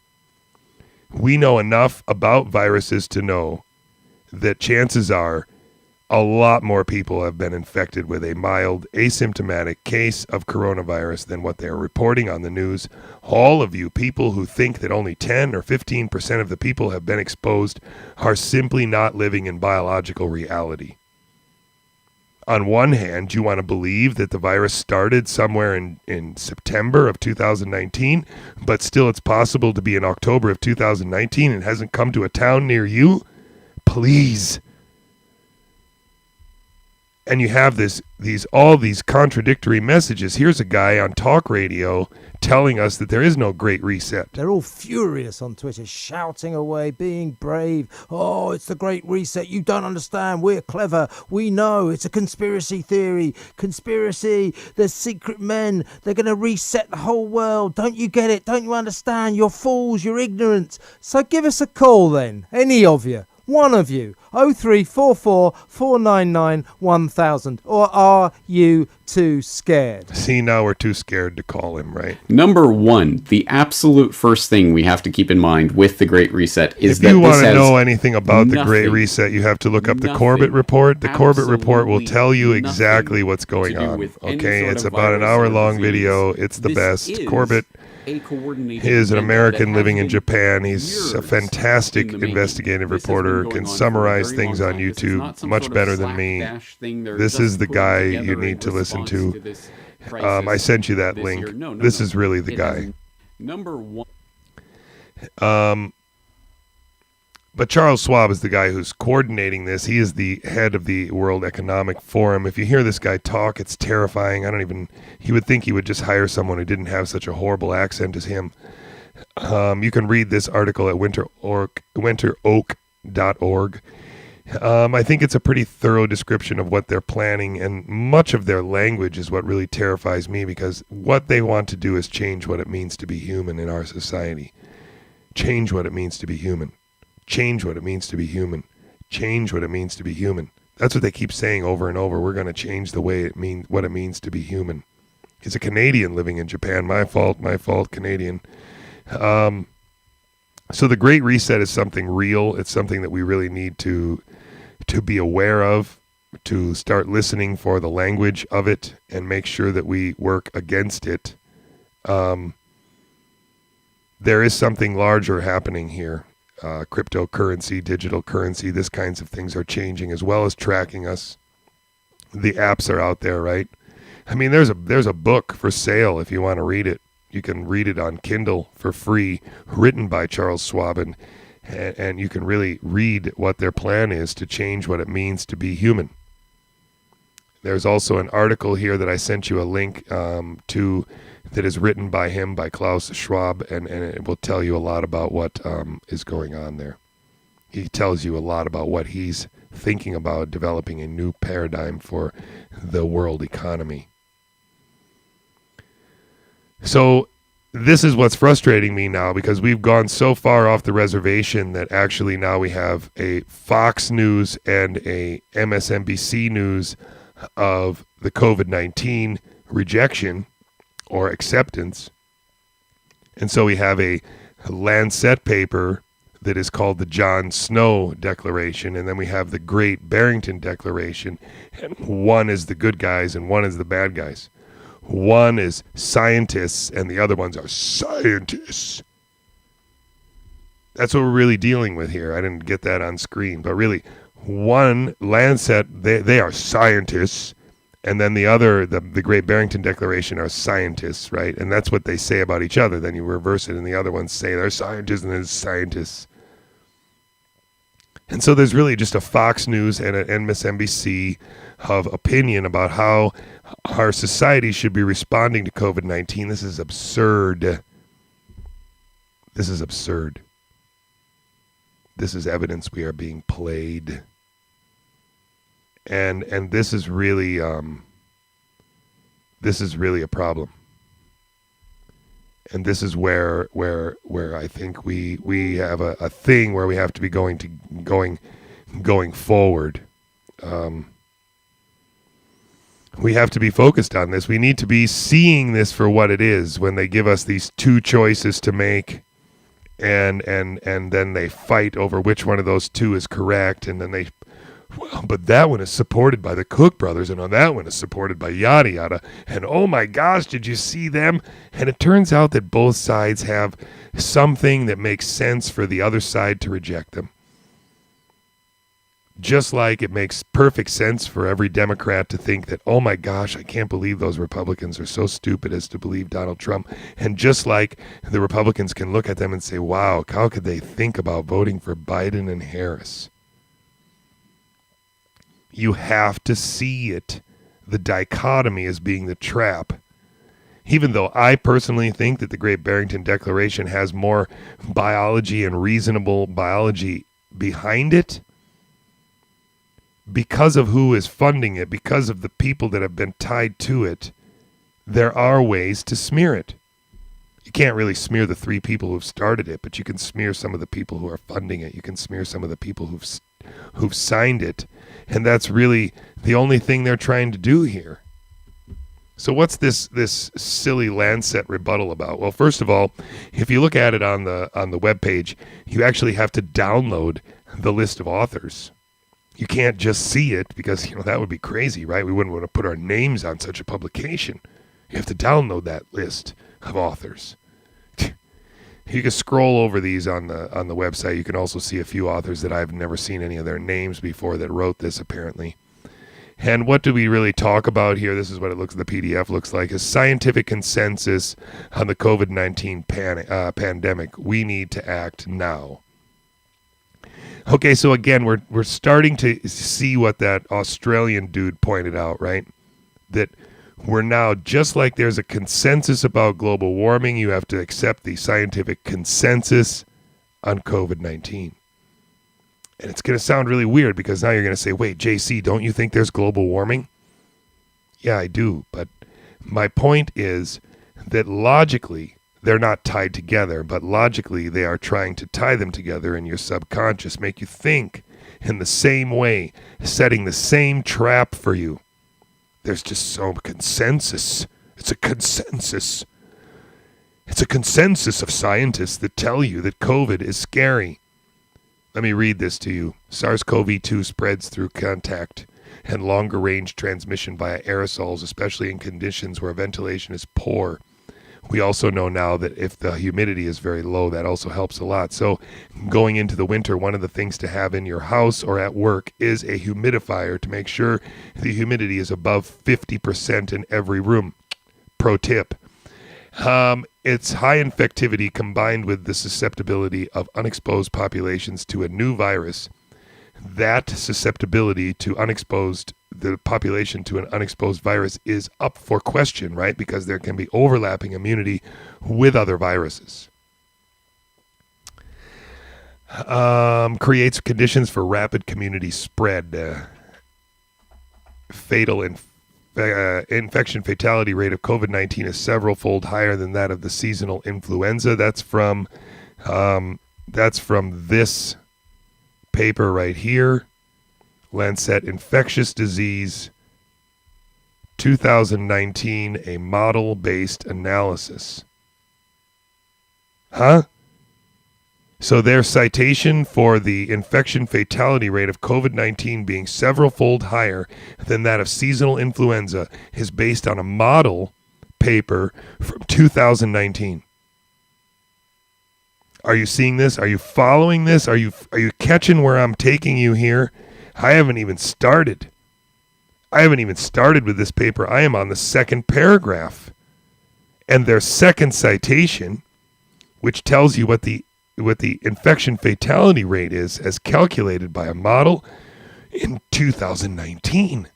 We know enough about viruses to know that chances are a lot more people have been infected with a mild asymptomatic case of coronavirus than what they're reporting on the news. All of you people who think that only 10 or 15% of the people have been exposed are simply not living in biological reality. On one hand, you want to believe that the virus started somewhere in September of 2019, but still it's possible to be in October of 2019 and hasn't come to a town near you? Please. And you have all these contradictory messages. Here's a guy on talk radio telling us that there is no great reset. They're all furious on Twitter, shouting away, being brave. Oh, it's the great reset. You don't understand. We're clever. We know. It's a conspiracy theory. Conspiracy. There's secret men. They're going to reset the whole world. Don't you get it? Don't you understand? You're fools. You're ignorant. So give us a call then. Any of you. One of you, 0344 499 1000, or are you too scared? See, now we're too scared to call him, right? Number one, the absolute first thing we have to keep in mind with the Great Reset is that if you want to know anything about the Great Reset, you have to look up the Corbett Report. The Corbett Report will tell you exactly what's going on. Okay, it's about an hour-long video. It's the best. Corbett is an American living in Japan. He's a fantastic investigative reporter, can summarize things on YouTube much better than me. This is the guy you need to listen to. I sent you that link. This is really the guy. Number one. But Charles Schwab is the guy who's coordinating this. He is the head of the World Economic Forum. If you hear this guy talk, it's terrifying. You would think he would just hire someone who didn't have such a horrible accent as him. You can read this article at winteroak.org. I think it's a pretty thorough description of what they're planning, and much of their language is what really terrifies me, because what they want to do is change what it means to be human in our society. Change what it means to be human. Change what it means to be human. Change what it means to be human. That's what they keep saying over and over. We're going to change the way what it means to be human. He's a Canadian living in Japan. My fault, Canadian. So the Great Reset is something real. It's something that we really need to be aware of, to start listening for the language of it and make sure that we work against it. There is something larger happening here. Cryptocurrency, digital currency, this kinds of things are changing, as well as tracking us. The apps are out there, right? I mean, there's a book for sale if you want to read it. You can read it on Kindle for free, written by Charles Schwab, and you can really read what their plan is to change what it means to be human. There's also an article here that I sent you a link to that is written by him, by Klaus Schwab, and it will tell you a lot about what is going on there. He tells you a lot about what he's thinking about, developing a new paradigm for the world economy. So this is what's frustrating me now, because we've gone so far off the reservation that actually now we have a Fox News and a MSNBC News of the COVID-19 rejection or acceptance. And so we have a Lancet paper that is called the John Snow Declaration, and then we have the Great Barrington Declaration, and one is the good guys and one is the bad guys. One is scientists and the other ones are scientists. That's what we're really dealing with here. I didn't get that on screen, but really, one Lancet, they are scientists, and then the other, the Great Barrington Declaration, are scientists, right? And that's what they say about each other. Then you reverse it, and the other ones say they're scientists and they're scientists. And so there's really just a Fox News and an MSNBC of opinion about how our society should be responding to COVID-19. This is absurd. This is absurd. This is evidence we are being played. And this is really a problem. And this is where I think we have a thing where we have to be going forward. We have to be focused on this. We need to be seeing this for what it is when they give us these two choices to make, and then they fight over which one of those two is correct, and then they, well, but that one is supported by the Cook brothers, and on that one is supported by yada yada, and oh my gosh, did you see them? And it turns out that both sides have something that makes sense for the other side to reject them. Just like it makes perfect sense for every Democrat to think that, oh my gosh, I can't believe those Republicans are so stupid as to believe Donald Trump. And just like the Republicans can look at them and say, wow, how could they think about voting for Biden and Harris? You have to see it, the dichotomy as being the trap. Even though I personally think that the Great Barrington Declaration has more biology and reasonable biology behind it, because of who is funding it, because of the people that have been tied to it, there are ways to smear it. You can't really smear the three people who've started it, but you can smear some of the people who are funding it. You can smear some of the people who've signed it. And that's really the only thing they're trying to do here. So what's this silly Lancet rebuttal about? Well, first of all, if you look at it on the webpage, you actually have to download the list of authors. You can't just see it because, that would be crazy, right? We wouldn't want to put our names on such a publication. You have to download that list of authors. You can scroll over these on the website. You can also see a few authors that I've never seen any of their names before that wrote this, apparently. And what do we really talk about here? This is what the PDF looks like, is scientific consensus on the COVID-19 pandemic. We need to act now. Okay, so again, we're starting to see what that Australian dude pointed out, right? That we're now, just like there's a consensus about global warming, you have to accept the scientific consensus on COVID-19. And it's going to sound really weird because now you're going to say, wait, JC, don't you think there's global warming? Yeah, I do. But my point is that logically, they're not tied together, but logically they are trying to tie them together in your subconscious, make you think in the same way, setting the same trap for you. There's just some consensus. It's a consensus. It's a consensus of scientists that tell you that COVID is scary. Let me read this to you. SARS-CoV-2 spreads through contact and longer range transmission via aerosols, especially in conditions where ventilation is poor. We also know now that if the humidity is very low, that also helps a lot. So going into the winter, one of the things to have in your house or at work is a humidifier to make sure the humidity is above 50% in every room. Pro tip. It's high infectivity combined with the susceptibility of unexposed populations to a new virus. That susceptibility to the population to an unexposed virus is up for question, right? Because there can be overlapping immunity with other viruses. Creates conditions for rapid community spread. Fatal infection fatality rate of COVID-19 is several-fold higher than that of the seasonal influenza. That's from this paper right here, Lancet Infectious Disease 2019, a model-based analysis. Huh? So their citation for the infection fatality rate of COVID-19 being several-fold higher than that of seasonal influenza is based on a model paper from 2019. Are you seeing this? Are you following this? Are you catching where I'm taking you here? I haven't even started. With this paper. I am on the second paragraph. And their second citation, which tells you what the infection fatality rate is as calculated by a model in 2019.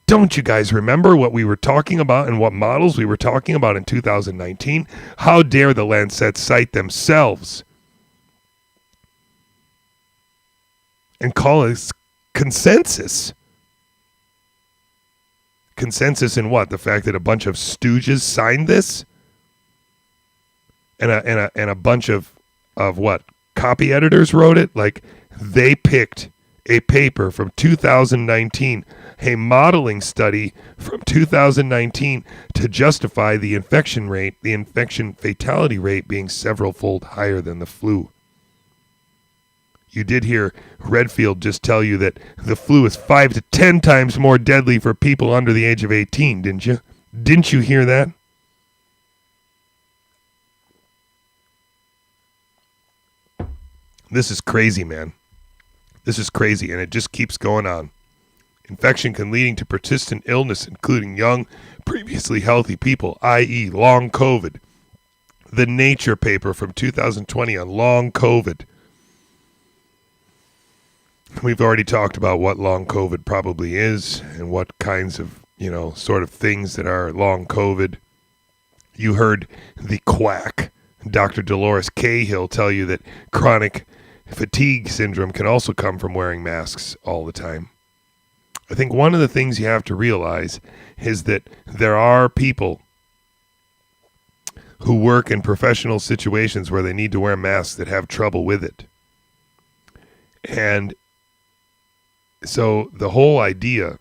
Don't you guys remember what we were talking about and what models we were talking about in 2019? How dare the Lancet cite themselves and call it consensus? Consensus in what? The fact that a bunch of stooges signed this? And a bunch of what? Copy editors wrote it? Like, they picked a paper from 2019, a modeling study from 2019 to justify the infection fatality rate being several-fold higher than the flu. You did hear Redfield just tell you that the flu is 5 to 10 times more deadly for people under the age of 18, didn't you? Didn't you hear that? This is crazy, man. This is crazy, and it just keeps going on. Infection can lead to persistent illness, including young, previously healthy people, i.e. long COVID. The Nature paper from 2020 on long COVID. We've already talked about what long COVID probably is and what kinds of, sort of things that are long COVID. You heard the quack, Dr. Dolores Cahill, tell you that chronic fatigue syndrome can also come from wearing masks all the time. I think one of the things you have to realize is that there are people who work in professional situations where they need to wear masks that have trouble with it. And so the whole idea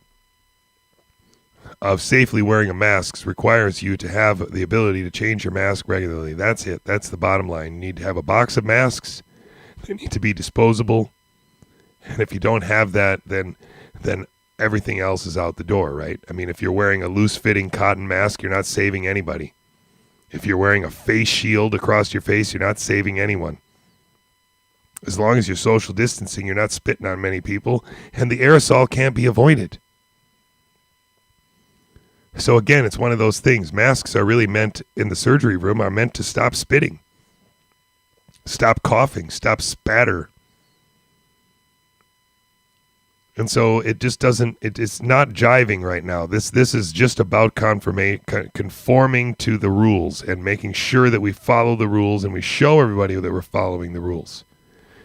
of safely wearing a mask requires you to have the ability to change your mask regularly. That's it. That's the bottom line. You need to have a box of masks. They need to be disposable. And if you don't have that, then everything else is out the door, right? I mean, if you're wearing a loose-fitting cotton mask, you're not saving anybody. If you're wearing a face shield across your face, you're not saving anyone. As long as you're social distancing, you're not spitting on many people, and the aerosol can't be avoided. So again, it's one of those things. Masks are really meant, in the surgery room, are meant to stop spitting. Stop coughing, stop spatter. And so it just doesn't, it's not jiving right now. This is just about conforming to the rules and making sure that we follow the rules and we show everybody that we're following the rules.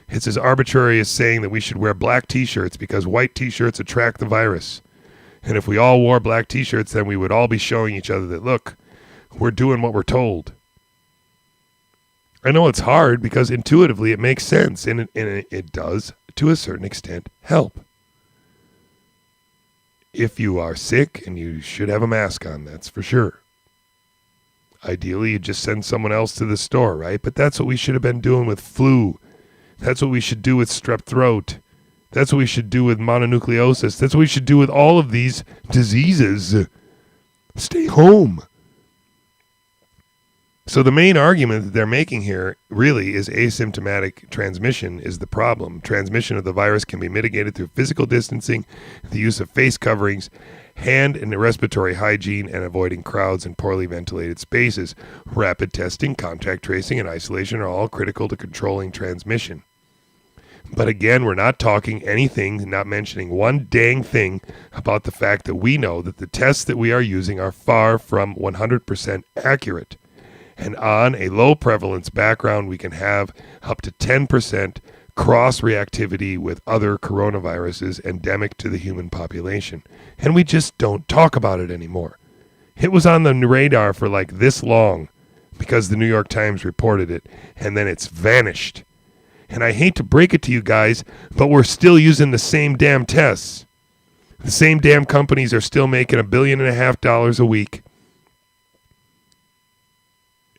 It's as arbitrary as saying that we should wear black t-shirts because white t-shirts attract the virus. And if we all wore black t-shirts, then we would all be showing each other that, look, we're doing what we're told. I know it's hard because intuitively it makes sense, and it does, to a certain extent, help. If you are sick, and you should have a mask on, that's for sure. Ideally, you just send someone else to the store, right? But that's what we should have been doing with flu. That's what we should do with strep throat. That's what we should do with mononucleosis. That's what we should do with all of these diseases. Stay home. So the main argument that they're making here really is asymptomatic transmission is the problem. Transmission of the virus can be mitigated through physical distancing, the use of face coverings, hand and respiratory hygiene, and avoiding crowds and poorly ventilated spaces. Rapid testing, contact tracing, and isolation are all critical to controlling transmission. But again, we're not talking anything, not mentioning one dang thing about the fact that we know that the tests that we are using are far from 100% accurate. And on a low prevalence background, we can have up to 10% cross-reactivity with other coronaviruses endemic to the human population. And we just don't talk about it anymore. It was on the radar for like this long because the New York Times reported it, and then it's vanished. And I hate to break it to you guys, but we're still using the same damn tests. The same damn companies are still making $1.5 billion a week.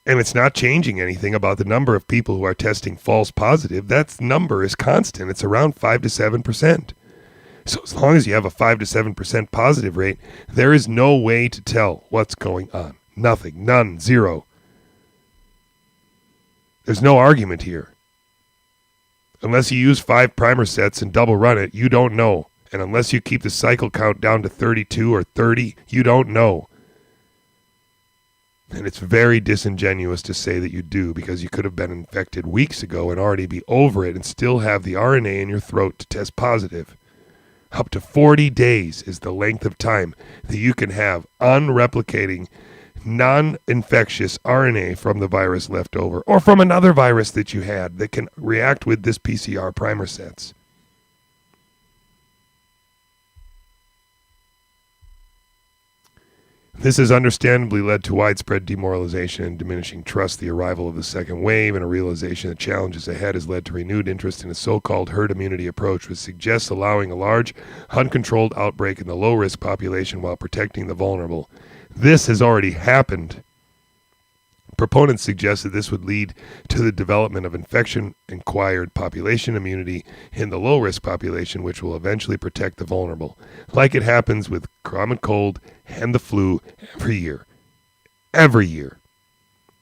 And it's not changing anything about the number of people who are testing false positive. That number is constant. It's around 5 to 7%. So as long as you have a 5 to 7% positive rate, there is no way to tell what's going on. Nothing. None. Zero. There's no argument here. Unless you use 5 primer sets and double run it, you don't know. And unless you keep the cycle count down to 32 or 30, you don't know. And it's very disingenuous to say that you do, because you could have been infected weeks ago and already be over it and still have the RNA in your throat to test positive. Up to 40 days is the length of time that you can have unreplicating, non-infectious RNA from the virus left over, or from another virus that you had that can react with this PCR primer sets. This has understandably led to widespread demoralization and diminishing trust. The arrival of the second wave and a realization that challenges ahead has led to renewed interest in a so-called herd immunity approach, which suggests allowing a large, uncontrolled outbreak in the low-risk population while protecting the vulnerable. This has already happened. Proponents suggest that this would lead to the development of infection-acquired population immunity in the low-risk population, which will eventually protect the vulnerable, like it happens with common cold and the flu every year. Every year.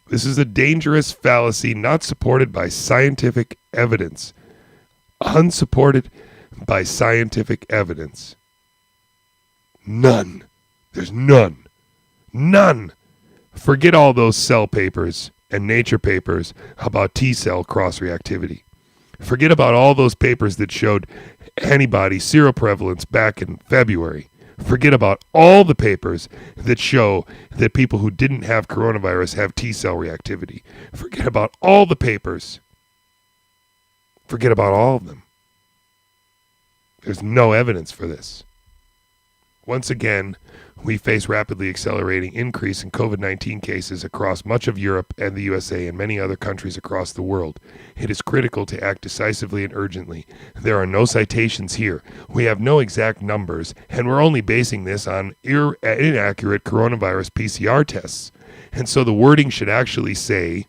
This is a dangerous fallacy not supported by scientific evidence. Unsupported by scientific evidence. None. There's none. None. Forget all those Cell papers and Nature papers about T-cell cross-reactivity. Forget about all those papers that showed antibody seroprevalence back in February. Forget about all the papers that show that people who didn't have coronavirus have T-cell reactivity. Forget about all the papers. Forget about all of them. There's no evidence for this. Once again, we face rapidly accelerating increase in COVID-19 cases across much of Europe and the USA and many other countries across the world. It is critical to act decisively and urgently. There are no citations here. We have no exact numbers, and we're only basing this on inaccurate coronavirus PCR tests. And so the wording should actually say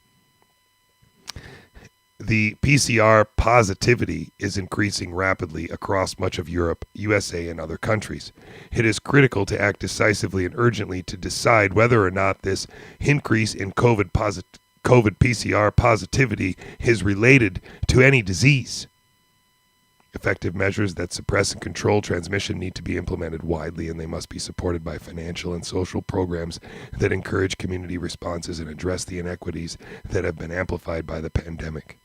the PCR positivity is increasing rapidly across much of Europe, USA, and other countries. It is critical to act decisively and urgently to decide whether or not this increase in COVID PCR positivity is related to any disease. Effective measures that suppress and control transmission need to be implemented widely, and they must be supported by financial and social programs that encourage community responses and address the inequities that have been amplified by the pandemic.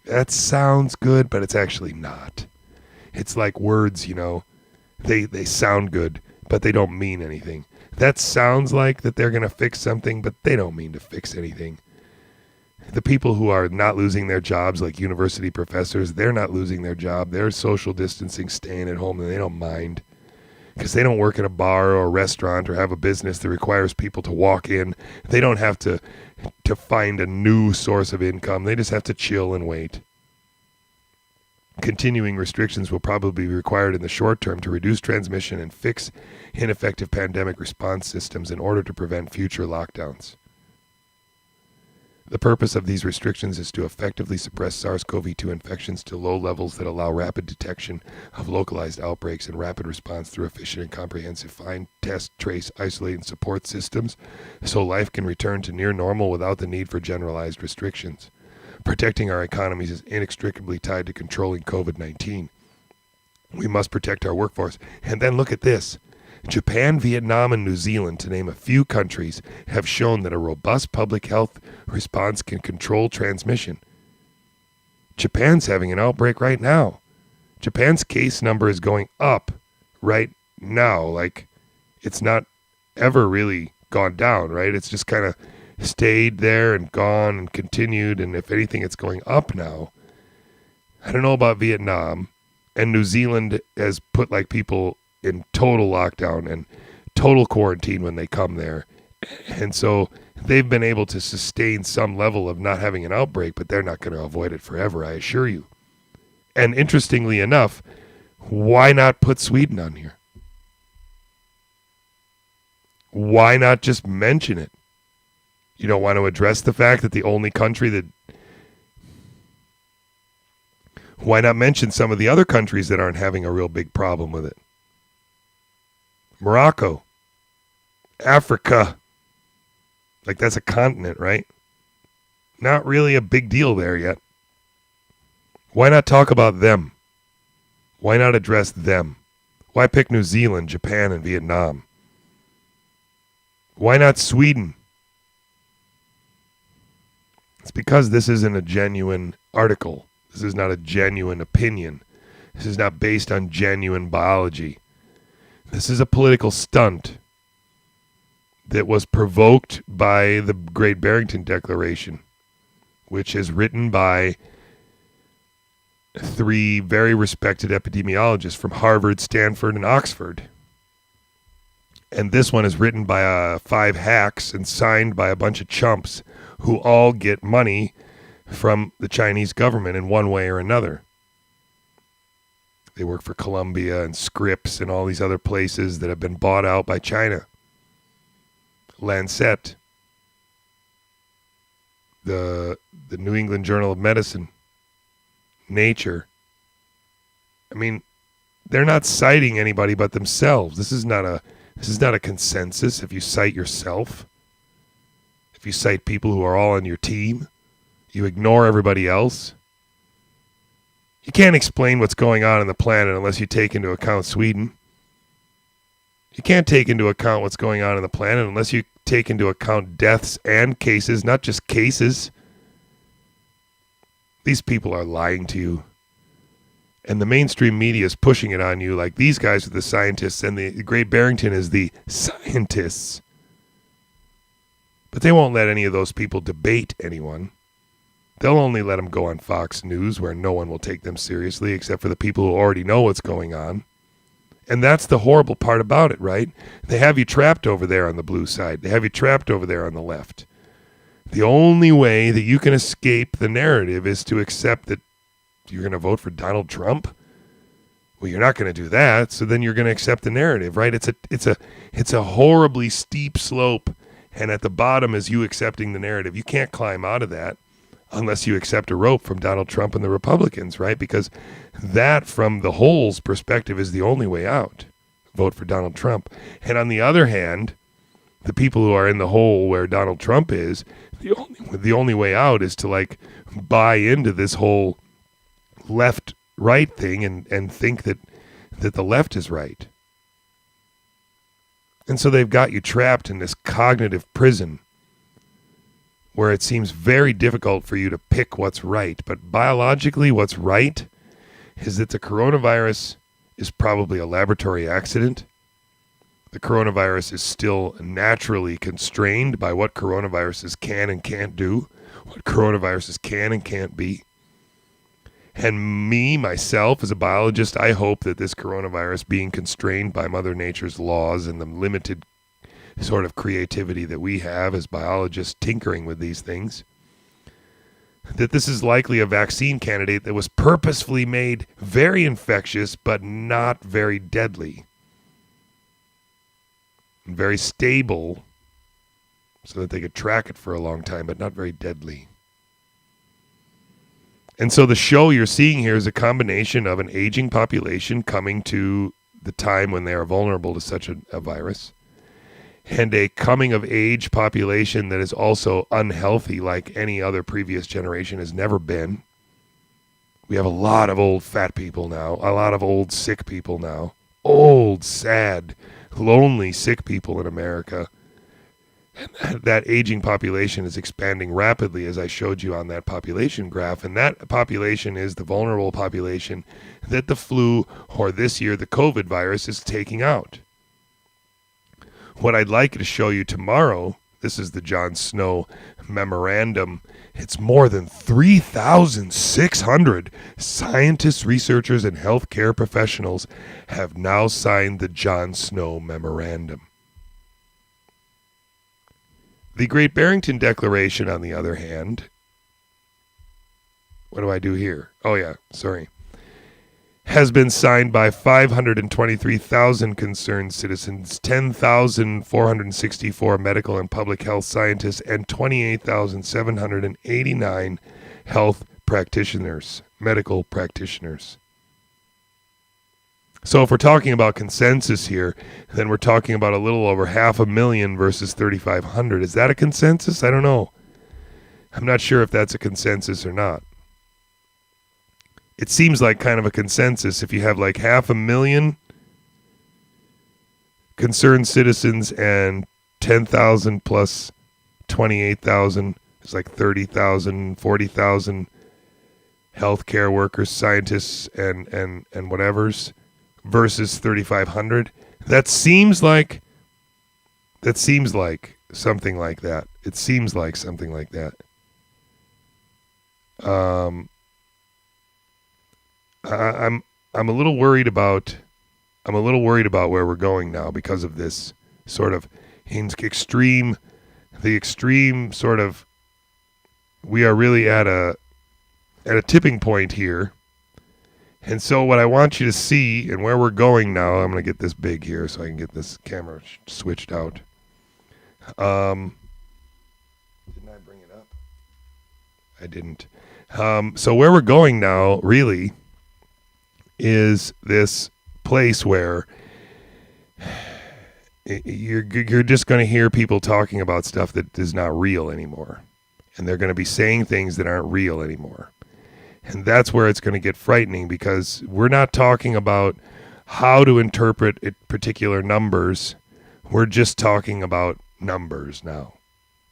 That sounds good, but it's actually not. It's like words, you know. They sound good, but they don't mean anything. That sounds like that they're going to fix something, but they don't mean to fix anything. The people who are not losing their jobs, like university professors, they're not losing their job. They're social distancing, staying at home, and they don't mind. Because they don't work at a bar or a restaurant or have a business that requires people to walk in. They don't have to find a new source of income. They just have to chill and wait. Continuing restrictions will probably be required in the short term to reduce transmission and fix ineffective pandemic response systems in order to prevent future lockdowns. The purpose of these restrictions is to effectively suppress SARS-CoV-2 infections to low levels that allow rapid detection of localized outbreaks and rapid response through efficient and comprehensive find, test, trace, isolate, and support systems, so life can return to near normal without the need for generalized restrictions. Protecting our economies is inextricably tied to controlling COVID-19. We must protect our workforce. And then look at this. Japan, Vietnam, and New Zealand, to name a few countries, have shown that a robust public health response can control transmission. Japan's having an outbreak right now. Japan's case number is going up right now. Like, it's not ever really gone down, right? It's just kind of stayed there and gone and continued, and if anything, it's going up now. I don't know about Vietnam, and New Zealand has put like people in total lockdown and total quarantine when they come there. And so they've been able to sustain some level of not having an outbreak, but they're not going to avoid it forever, I assure you. And interestingly enough, why not put Sweden on here? Why not just mention it? You don't want to address the fact that the only country that... Why not mention some of the other countries that aren't having a real big problem with it? Morocco, Africa, like that's a continent, right? Not really a big deal there yet. Why not talk about them? Why not address them? Why pick New Zealand, Japan, and Vietnam? Why not Sweden? It's because this isn't a genuine article. This is not a genuine opinion. This is not based on genuine biology. This is a political stunt that was provoked by the Great Barrington Declaration, which is written by 3 very respected epidemiologists from Harvard, Stanford, and Oxford. And this one is written by 5 hacks and signed by a bunch of chumps who all get money from the Chinese government in one way or another. They work for Columbia and Scripps and all these other places that have been bought out by China. Lancet, the New England Journal of Medicine, Nature. I mean, they're not citing anybody but themselves. This is not a consensus. If you cite yourself, if you cite people who are all on your team, you ignore everybody else. You can't explain what's going on the planet unless you take into account Sweden. You can't take into account what's going on the planet unless you take into account deaths and cases, not just cases. These people are lying to you. And the mainstream media is pushing it on you like these guys are the scientists and the Great Barrington is the scientists. But they won't let any of those people debate anyone. They'll only let them go on Fox News where no one will take them seriously except for the people who already know what's going on. And that's the horrible part about it, right? They have you trapped over there on the blue side. They have you trapped over there on the left. The only way that you can escape the narrative is to accept that you're going to vote for Donald Trump. Well, you're not going to do that, so then you're going to accept the narrative, right? It's a horribly steep slope, and at the bottom is you accepting the narrative. You can't climb out of that unless you accept a rope from Donald Trump and the Republicans, right? Because that, from the whole's perspective, is the only way out. Vote for Donald Trump. And on the other hand, the people who are in the hole where Donald Trump is, the only way out is to like buy into this whole left-right thing and think that the left is right. And so they've got you trapped in this cognitive prison where it seems very difficult for you to pick what's right. But biologically, what's right is that the coronavirus is probably a laboratory accident. The coronavirus is still naturally constrained by what coronaviruses can and can't do, what coronaviruses can and can't be. And myself, as a biologist, I hope that this coronavirus, being constrained by Mother Nature's laws and the limited sort of creativity that we have as biologists tinkering with these things, that this is likely a vaccine candidate that was purposefully made very infectious but not very deadly. Very stable so that they could track it for a long time, but not very deadly. And so the show you're seeing here is a combination of an aging population coming to the time when they are vulnerable to such a virus, and a coming-of-age population that is also unhealthy like any other previous generation has never been. We have a lot of old fat people now, a lot of old sick people now, old, sad, lonely, sick people in America. And that aging population is expanding rapidly, as I showed you on that population graph, and that population is the vulnerable population that the flu, or this year the COVID virus, is taking out. What I'd like to show you tomorrow, this is the John Snow memorandum. It's more than 3,600 scientists, researchers, and healthcare professionals have now signed the John Snow memorandum. The Great Barrington Declaration, on the other hand, what do I do here? Oh yeah, sorry. Has been signed by 523,000 concerned citizens, 10,464 medical and public health scientists, and 28,789 health practitioners, medical practitioners. So if we're talking about consensus here, then we're talking about a little over 500,000 versus 3,500. Is that a consensus? I don't know. I'm not sure if that's a consensus or not. It seems like kind of a consensus if you have like 500,000 concerned citizens and 10,000 plus 28,000. It's like 30,000, 40,000 healthcare workers, scientists, and whatevers versus 3,500. That seems like something like that. It seems like something like that. I'm a little worried about where we're going now because of this sort of extreme sort of, we are really at a tipping point here. And so what I want you to see and where we're going now, I'm going to get this big here so I can get this camera switched out. Didn't I bring it up? I didn't. So where we're going now really is this place where you're just going to hear people talking about stuff that is not real anymore. And they're going to be saying things that aren't real anymore. And that's where it's going to get frightening, because we're not talking about how to interpret particular numbers. We're just talking about numbers now.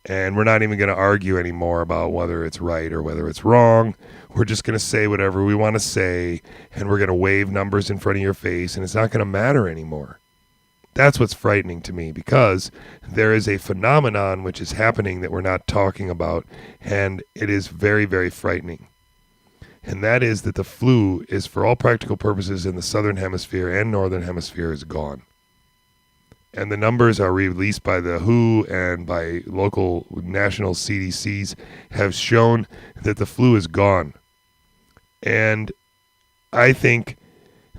And we're not even going to argue anymore about whether it's right or whether it's wrong. We're just going to say whatever we want to say, and we're going to wave numbers in front of your face, and it's not going to matter anymore. That's what's frightening to me, because there is a phenomenon which is happening that we're not talking about, and it is very, very frightening. And that is that the flu is, for all practical purposes, in the southern hemisphere and northern hemisphere, is gone. And the numbers are released by the WHO and by local national CDCs have shown that the flu is gone. And I think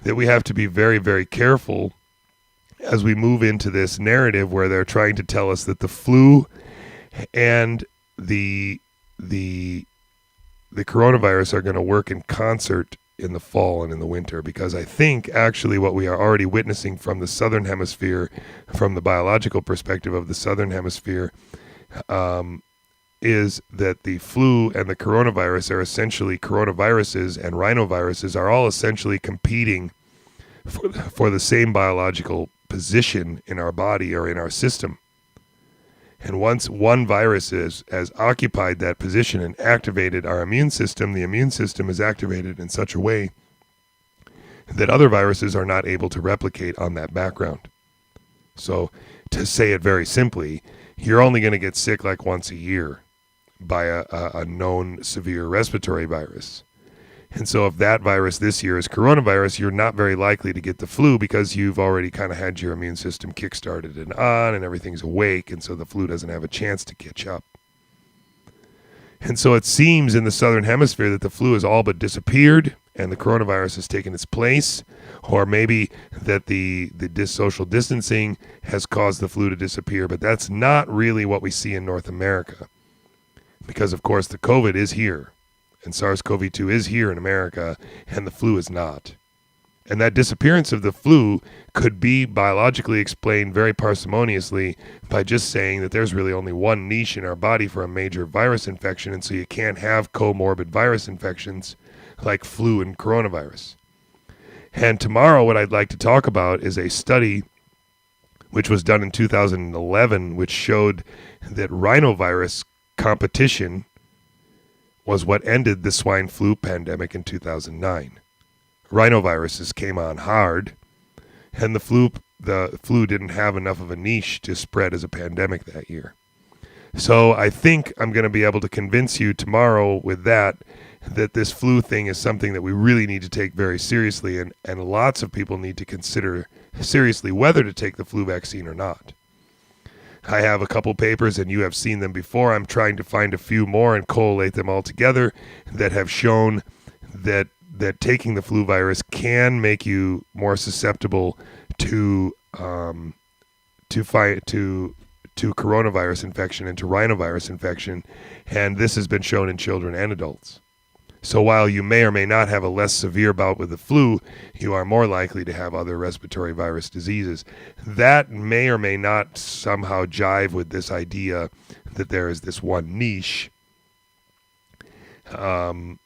that we have to be very, very careful as we move into this narrative where they're trying to tell us that the flu and the coronavirus are going to work in concert in the fall and in the winter, because I think actually what we are already witnessing from the southern hemisphere, from the biological perspective of the southern hemisphere, is that the flu and the coronavirus are essentially, coronaviruses and rhinoviruses are all essentially competing for the same biological position in our body or in our system. And once one virus has occupied that position and activated our immune system, the immune system is activated in such a way that other viruses are not able to replicate on that background. So to say it very simply, you're only going to get sick like once a year by a known severe respiratory virus. And so if that virus this year is coronavirus, you're not very likely to get the flu because you've already kind of had your immune system kickstarted and on, and everything's awake, and so the flu doesn't have a chance to catch up. And so it seems in the southern hemisphere that the flu has all but disappeared, and the coronavirus has taken its place, or maybe that the social distancing has caused the flu to disappear, but that's not really what we see in North America. Because, of course, the COVID is here, and SARS-CoV-2 is here in America, and the flu is not. And that disappearance of the flu could be biologically explained very parsimoniously by just saying that there's really only one niche in our body for a major virus infection, and so you can't have comorbid virus infections like flu and coronavirus. And tomorrow what I'd like to talk about is a study which was done in 2011, which showed that rhinovirus competition was what ended the swine flu pandemic in 2009. Rhinoviruses came on hard, and the flu didn't have enough of a niche to spread as a pandemic that year. So I think I'm going to be able to convince you tomorrow with that this flu thing is something that we really need to take very seriously, and lots of people need to consider seriously whether to take the flu vaccine or not. I have a couple papers, and you have seen them before. I'm trying to find a few more and collate them all together that have shown that taking the flu virus can make you more susceptible to coronavirus infection and to rhinovirus infection, and this has been shown in children and adults. So while you may or may not have a less severe bout with the flu, you are more likely to have other respiratory virus diseases. That may or may not somehow jive with this idea that there is this one niche. I'm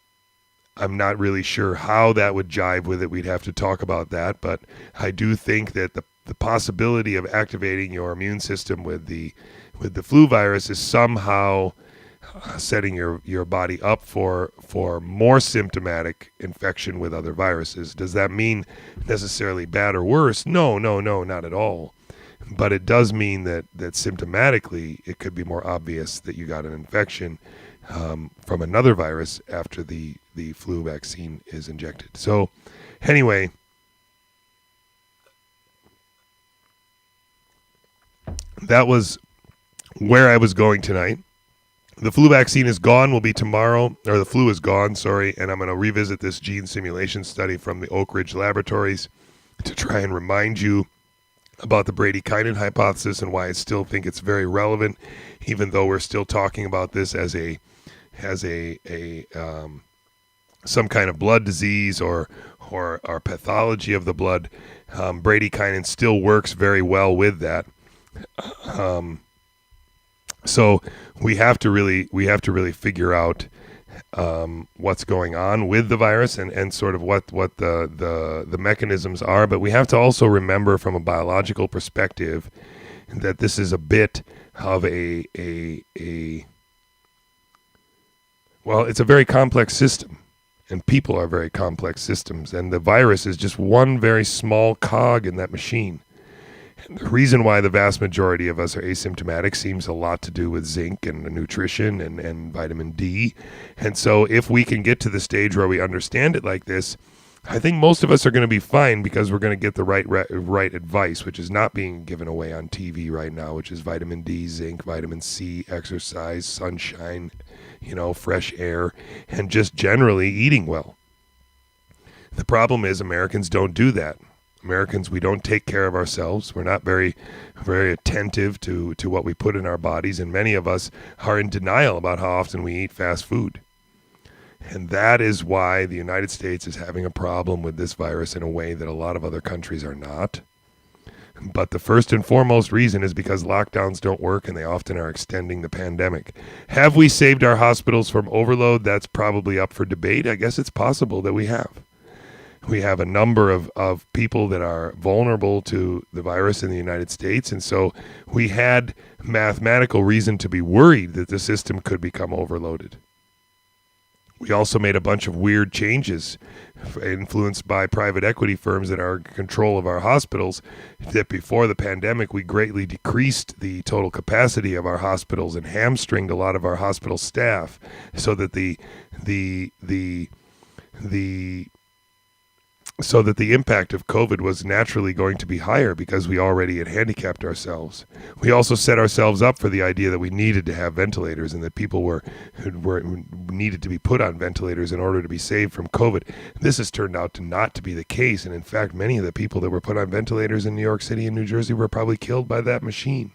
not really sure how that would jive with it. We'd have to talk about that, but I do think that the possibility of activating your immune system with the flu virus is somehow setting your body up for more symptomatic infection with other viruses. Does that mean necessarily bad or worse? No, not at all. But it does mean that symptomatically it could be more obvious that you got an infection from another virus after the flu vaccine is injected. So anyway, that was where I was going tonight. The flu vaccine is gone, will be tomorrow, or the flu is gone, sorry, and I'm going to revisit this gene simulation study from the Oak Ridge Laboratories to try and remind you about the bradykinin hypothesis and why I still think it's very relevant, even though we're still talking about this as some kind of blood disease or pathology of the blood. Bradykinin still works very well with that. So we have to really figure out what's going on with the virus and sort of what the mechanisms are. But we have to also remember from a biological perspective that this is a bit of it's a very complex system, and people are very complex systems, and the virus is just one very small cog in that machine. And the reason why the vast majority of us are asymptomatic seems a lot to do with zinc and nutrition and vitamin D. And so if we can get to the stage where we understand it like this, I think most of us are going to be fine because we're going to get the right advice, which is not being given away on TV right now, which is vitamin D, zinc, vitamin C, exercise, sunshine, fresh air, and just generally eating well. The problem is Americans don't do that. Americans, we don't take care of ourselves. We're not very, very attentive to what we put in our bodies, and many of us are in denial about how often we eat fast food. And that is why the United States is having a problem with this virus in a way that a lot of other countries are not. But the first and foremost reason is because lockdowns don't work and they often are extending the pandemic. Have we saved our hospitals from overload? That's probably up for debate. I guess it's possible that we have. We have a number of people that are vulnerable to the virus in the United States, and so we had mathematical reason to be worried that the system could become overloaded. We also made a bunch of weird changes influenced by private equity firms that are in control of our hospitals, that before the pandemic we greatly decreased the total capacity of our hospitals and hamstringed a lot of our hospital staff so that the so that the impact of COVID was naturally going to be higher because we already had handicapped ourselves. We also set ourselves up for the idea that we needed to have ventilators and that people were needed to be put on ventilators in order to be saved from COVID. This has turned out to not to be the case, and in fact, many of the people that were put on ventilators in New York City and New Jersey were probably killed by that machine.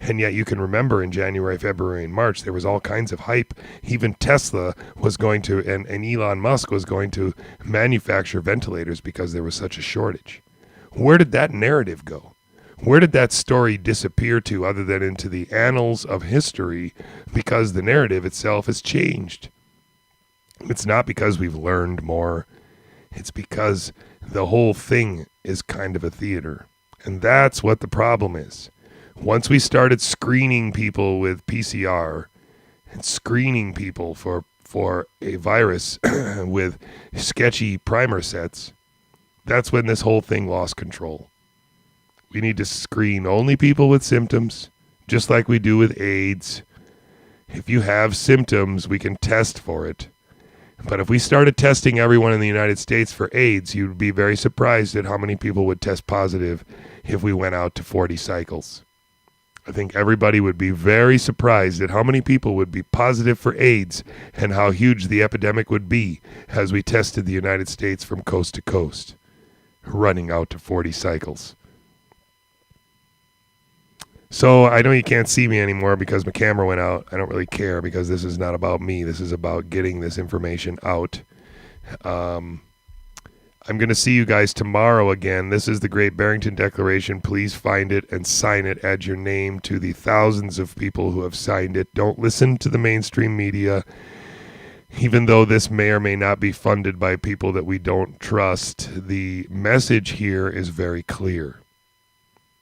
And yet you can remember in January, February, and March, there was all kinds of hype. Even Tesla was going to, and Elon Musk was going to manufacture ventilators because there was such a shortage. Where did that narrative go? Where did that story disappear to other than into the annals of history because the narrative itself has changed? It's not because we've learned more. It's because the whole thing is kind of a theater. And that's what the problem is. Once we started screening people with PCR and screening people for a virus with sketchy primer sets, that's when this whole thing lost control. We need to screen only people with symptoms, just like we do with AIDS. If you have symptoms, we can test for it. But if we started testing everyone in the United States for AIDS, you'd be very surprised at how many people would test positive if we went out to 40 cycles. I think everybody would be very surprised at how many people would be positive for AIDS and how huge the epidemic would be as we tested the United States from coast to coast, running out to 40 cycles. So I know you can't see me anymore because my camera went out. I don't really care because this is not about me. This is about getting this information out. I'm going to see you guys tomorrow again. This is the Great Barrington Declaration. Please find it and sign it. Add your name to the thousands of people who have signed it. Don't listen to the mainstream media. Even though this may or may not be funded by people that we don't trust, the message here is very clear.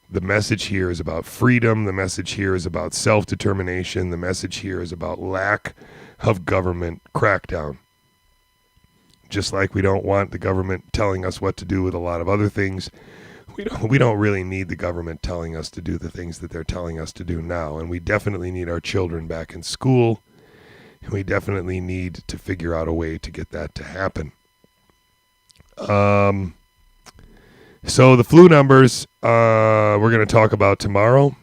The message here is about freedom. The message here is about self-determination. The message here is about lack of government crackdown. Just like we don't want the government telling us what to do with a lot of other things, we don't really need the government telling us to do the things that they're telling us to do now. And we definitely need our children back in school. And we definitely need to figure out a way to get that to happen. So the flu numbers we're going to talk about tomorrow.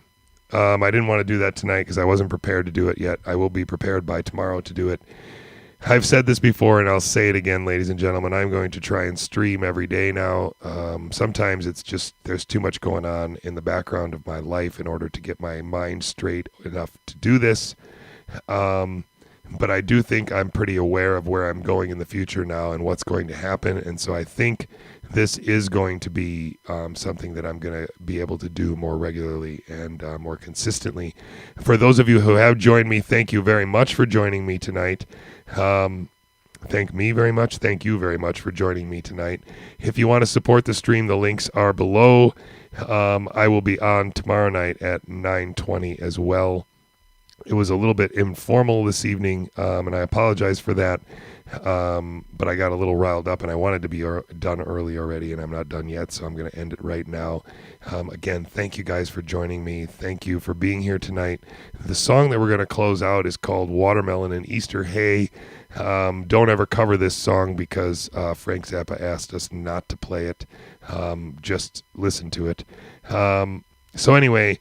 I didn't want to do that tonight because I wasn't prepared to do it yet. I will be prepared by tomorrow to do it. I've said this before, and I'll say it again, ladies and gentlemen. I'm going to try and stream every day now. Sometimes it's just there's too much going on in the background of my life in order to get my mind straight enough to do this. But I do think I'm pretty aware of where I'm going in the future now and what's going to happen. And so I think this is going to be something that I'm going to be able to do more regularly and more consistently. For those of you who have joined me, thank you very much for joining me tonight. Thank me very much. Thank you very much for joining me tonight. If you want to support the stream, the links are below. I will be on tomorrow night at 9:20 as well. It was a little bit informal this evening, and I apologize for that. But I got a little riled up, and I wanted to be done early already, and I'm not done yet, so I'm going to end it right now. Again, thank you guys for joining me. Thank you for being here tonight. The song that we're going to close out is called Watermelon and Easter Hay. Don't ever cover this song because Frank Zappa asked us not to play it. Just listen to it. So anyway...